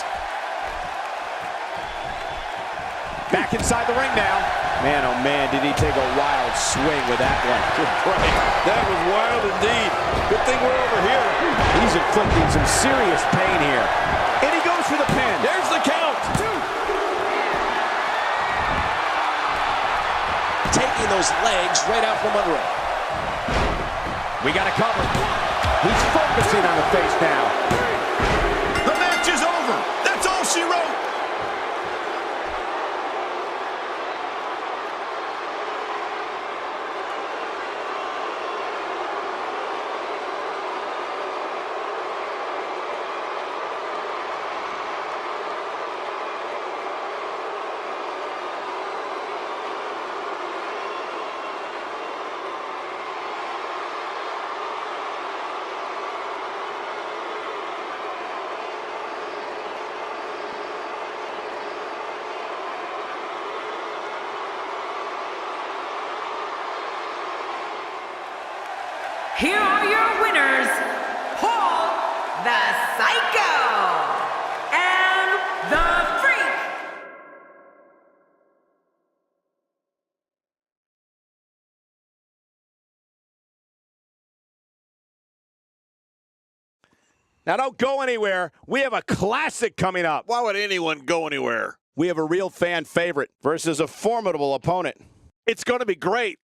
Back inside the ring now. Man, oh man, did he take a wild swing with that one. Right. That was wild indeed. Good thing we're over here. He's inflicting some serious pain here. And he goes for the pin. There's the count. Taking those legs right out from under him. We got to cover. He's focusing on the face now. The match is over. That's all she wrote. Here are your winners, Paul the Psycho and the Freak. Now don't go anywhere. We have a classic coming up. Why would anyone go anywhere? We have a real fan favorite versus a formidable opponent. It's going to be great.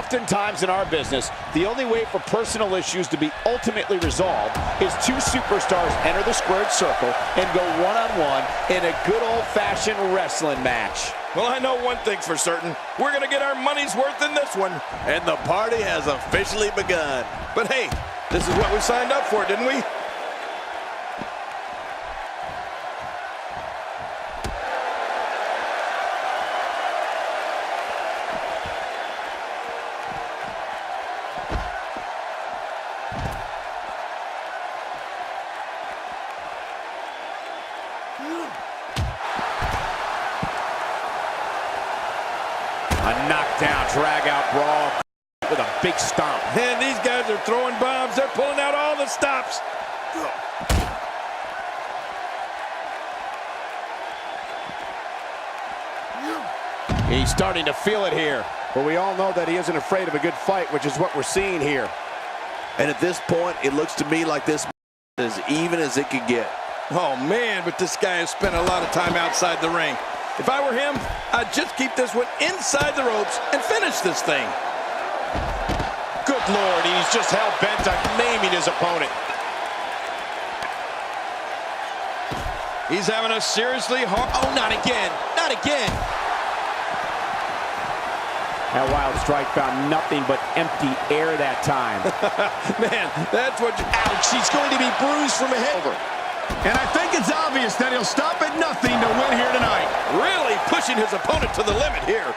Oftentimes in our business, the only way for personal issues to be ultimately resolved is two superstars enter the squared circle and go one-on-one in a good old-fashioned wrestling match. Well, I know one thing for certain. We're going to get our money's worth in this one. And the party has officially begun. But hey, this is what we signed up for, didn't we? A knockdown, drag-out brawl with a big stomp. Man, these guys are throwing bombs. They're pulling out all the stops. He's starting to feel it here. But we all know that he isn't afraid of a good fight, which is what we're seeing here. And at this point, it looks to me like this is as even as it could get. Oh, man, but this guy has spent a lot of time outside the ring. If I were him, I'd just keep this one inside the ropes and finish this thing. Good Lord, he's just hell-bent on naming his opponent. He's having a seriously hard... Oh, not again. Not again. That wild strike found nothing but empty air that time. Man, that's what you... Ouch, he's going to be bruised from a head over. And I think it's obvious that he'll stop at nothing to win here tonight. Really pushing his opponent to the limit here.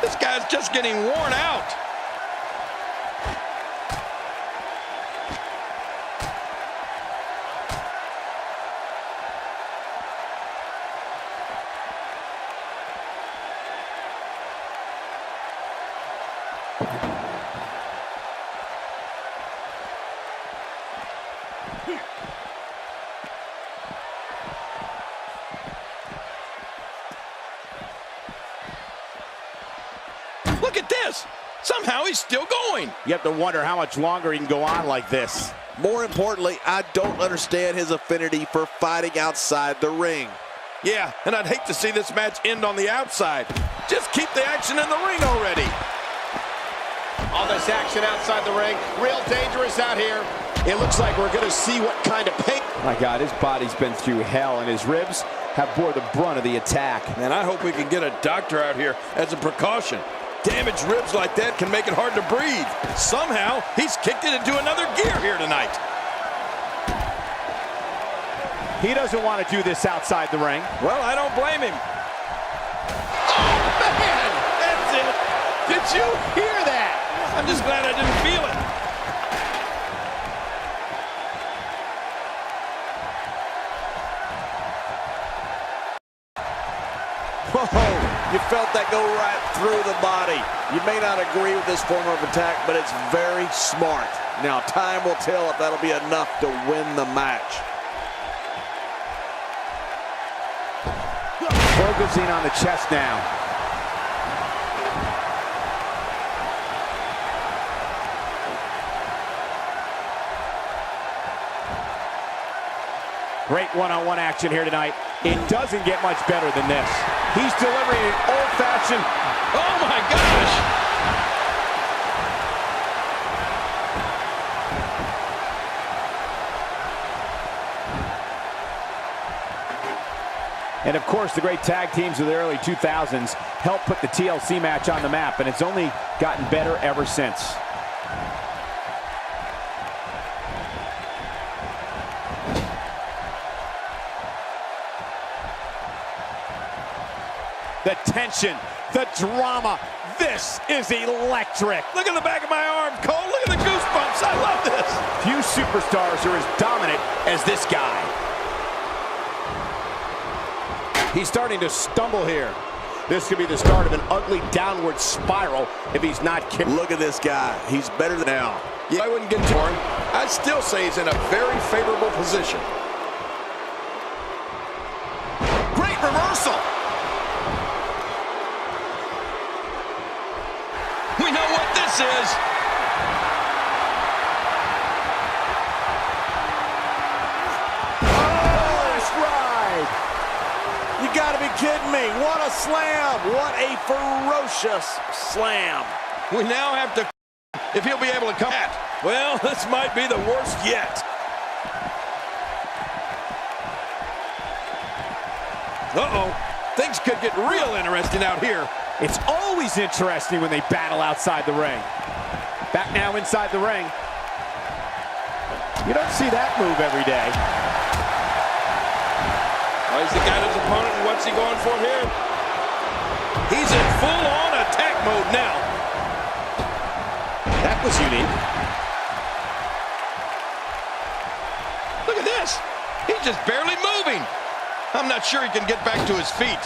This guy's just getting worn out. Look at this. Somehow he's still going. You have to wonder how much longer he can go on like this. More importantly, I don't understand his affinity for fighting outside the ring. Yeah, and I'd hate to see this match end on the outside. Just keep the action in the ring already. All this action outside the ring, real dangerous out here. It looks like we're going to see what kind of pain. My God, his body's been through hell, and his ribs have bore the brunt of the attack. Man, I hope we can get a doctor out here as a precaution. Damaged ribs like that can make it hard to breathe. Somehow, he's kicked it into another gear here tonight. He doesn't want to do this outside the ring. Well, I don't blame him. Oh, man! That's it. Did you hear that? I'm just glad I didn't feel it. Whoa, you felt that go right through the body. You may not agree with this form of attack, but it's very smart. Now, time will tell if that'll be enough to win the match. Focusing on the chest now. Great one-on-one action here tonight. It doesn't get much better than this. He's delivering an old-fashioned... Oh, my gosh! And, of course, the great tag teams of the early 2000s helped put the TLC match on the map, and it's only gotten better ever since. The tension, the drama, this is electric. Look at the back of my arm, Cole. Look at the goosebumps. I love this. Few superstars are as dominant as this guy. He's starting to stumble here. This could be the start of an ugly downward spiral if he's not careful. Look at this guy. He's better than now. Yeah, I wouldn't get torn. I'd still say he's in a very favorable position. Great reversal. We know what this is. You You got to be kidding me. What a slam. What a ferocious slam. We now have to if he'll be able to come at. Well, this might be the worst yet. Uh-oh. Things could get real interesting out here. It's always interesting when they battle outside the ring. Back now inside the ring. You don't see that move every day. Oh, he's got his opponent, and what's he going for here? He's in full-on attack mode now. That was unique. Look at this. He's just barely moving. I'm not sure he can get back to his feet.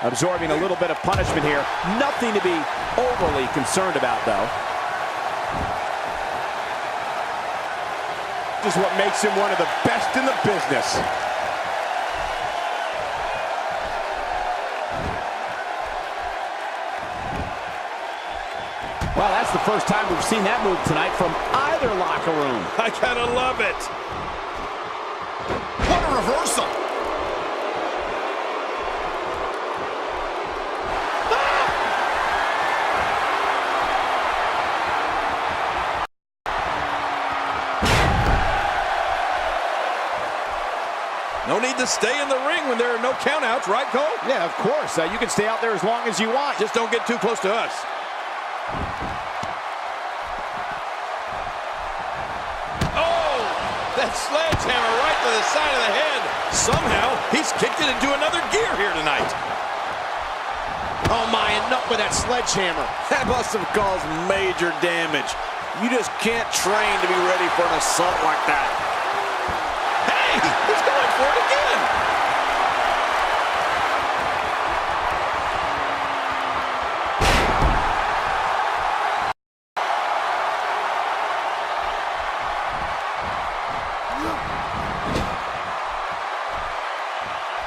Absorbing a little bit of punishment here. Nothing to be overly concerned about, though. This is what makes him one of the best in the business. Well, that's the first time we've seen that move tonight from either locker room. I gotta love it. What a reversal. No need to stay in the ring when there are no countouts, right, Cole? Yeah, of course. You can stay out there as long as you want. Just don't get too close to us. Oh, that sledgehammer right to the side of the head. Somehow, he's kicked it into another gear here tonight. Oh my, enough with that sledgehammer. That must have caused major damage. You just can't train to be ready for an assault like that. Hey, he's going for it again.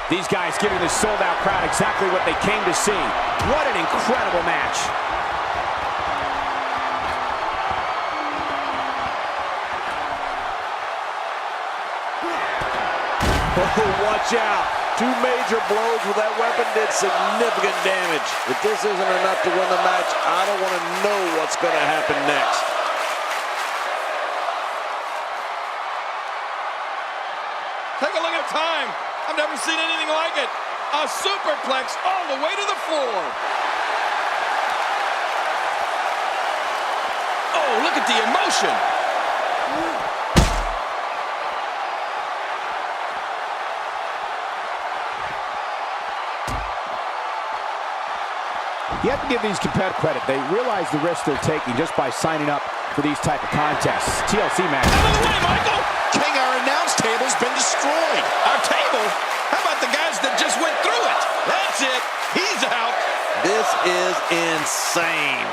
These guys giving this sold-out crowd exactly what they came to see. What an incredible match. Oh, watch out. Two major blows with that weapon did significant damage. If this isn't enough to win the match, I don't want to know what's going to happen next. Take a look at time. I've never seen anything like it. A superplex all the way to the floor. Oh, look at the emotion. You have to give these competitors credit. They realize the risk they're taking just by signing up for these type of contests. TLC match. Out of the way, Michael. King, our announce table's been destroyed. Our table? How about the guys that just went through it? That's it. He's out. This is insane.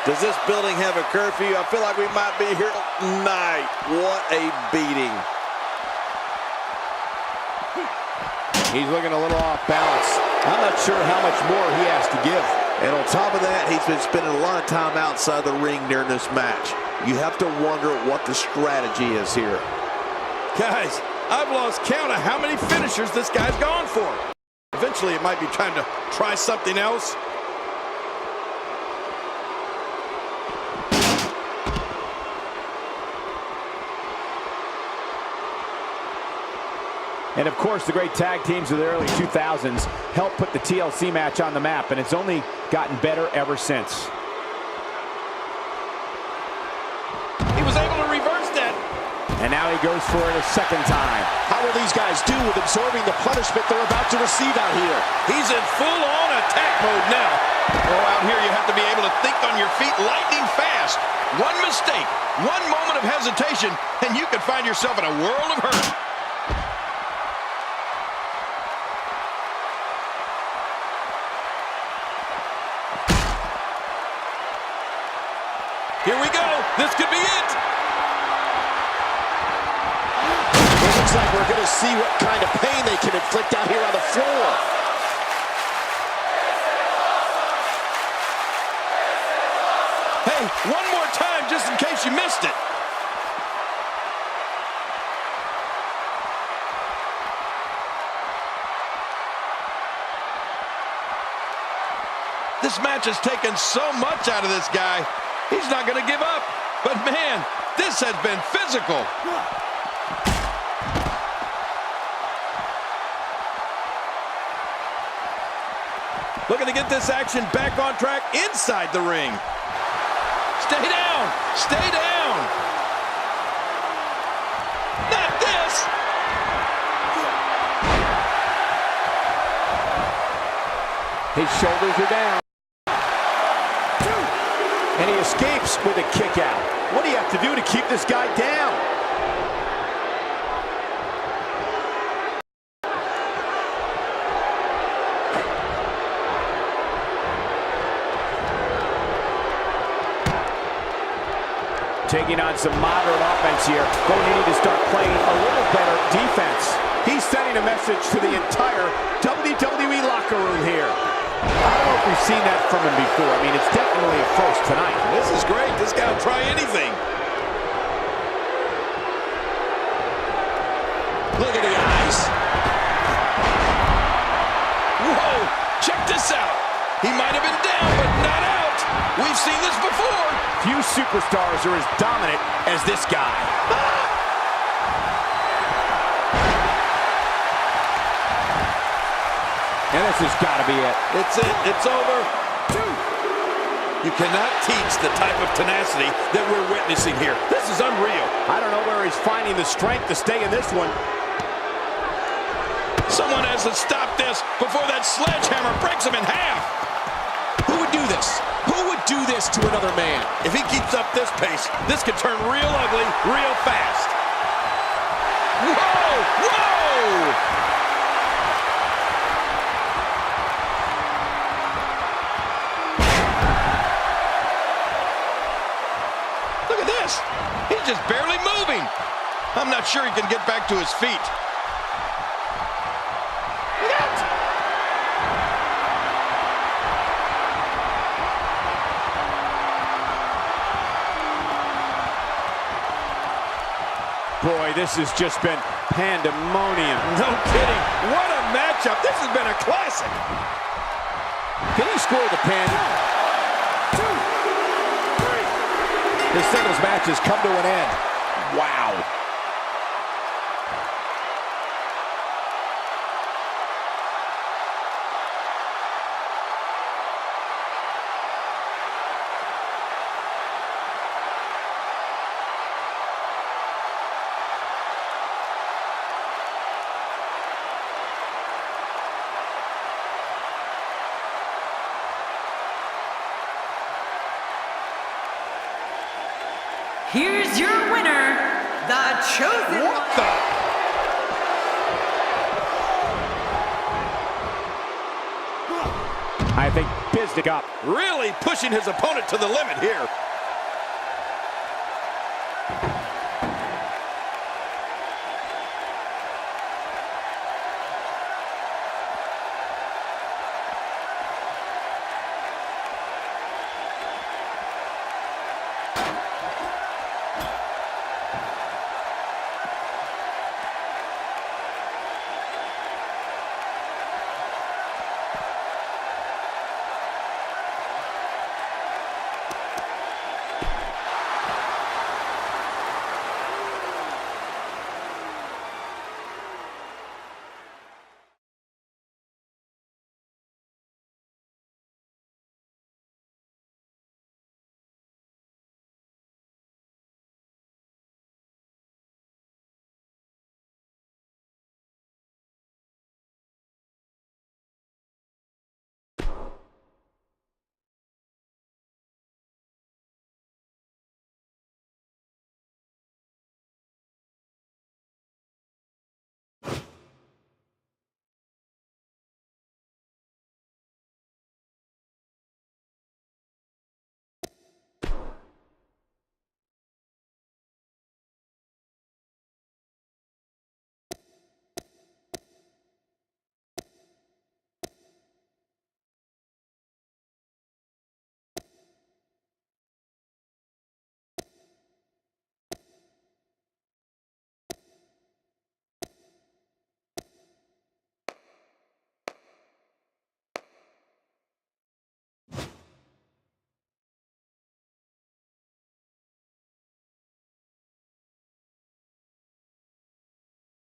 Does this building have a curfew? I feel like we might be here tonight. What a beating. He's looking a little off balance. I'm not sure how much more he has to give. And on top of that, he's been spending a lot of time outside the ring during this match. You have to wonder what the strategy is here. Guys, I've lost count of how many finishers this guy's gone for. Eventually, it might be time to try something else. And of course, the great tag teams of the early 2000s helped put the TLC match on the map, and it's only gotten better ever since. He was able to reverse that. And now he goes for it a second time. How will these guys do with absorbing the punishment they're about to receive out here? He's in full-on attack mode now. Oh, out here you have to be able to think on your feet lightning fast. One mistake, one moment of hesitation, and you could find yourself in a world of hurt. Here we go. This could be it. It looks like we're going to see what kind of pain they can inflict out here on the floor. Hey, Hey, one more time just in case you missed it. This match has taken so much out of this guy. He's not going to give up. But man, this has been physical. Looking to get this action back on track inside the ring. Stay down! Stay down! Not this! His shoulders are down. And he escapes with a kick out. What do you have to do to keep this guy down? Taking on some moderate offense here. Going to need to start playing a little better defense. He's sending a message to the entire WWE locker room here. I don't know if we've seen that from him before. I mean, it's definitely a first tonight. This is great. This guy will try anything. Look at the eyes. Whoa, check this out. He might have been down, but not out. We've seen this before. Few superstars are as dominant as this guy. And this has got to be it. It's it. It's over. You cannot teach the type of tenacity that we're witnessing here. This is unreal. I don't know where he's finding the strength to stay in this one. Someone has to stop this before that sledgehammer breaks him in half. Who would do this? Who would do this to another man? If he keeps up this pace, this could turn real ugly real fast. Whoa! Whoa! Look at this. He's just barely moving. I'm not sure he can get back to his feet. Look out! Boy, this has just been pandemonium. No kidding. What a matchup. This has been a classic. Can he score the pin? 1, 2, 3. This singles match has come to an end. Wow. Here's your winner, the Chosen One. What the? I think Biznick up. Really pushing his opponent to the limit here.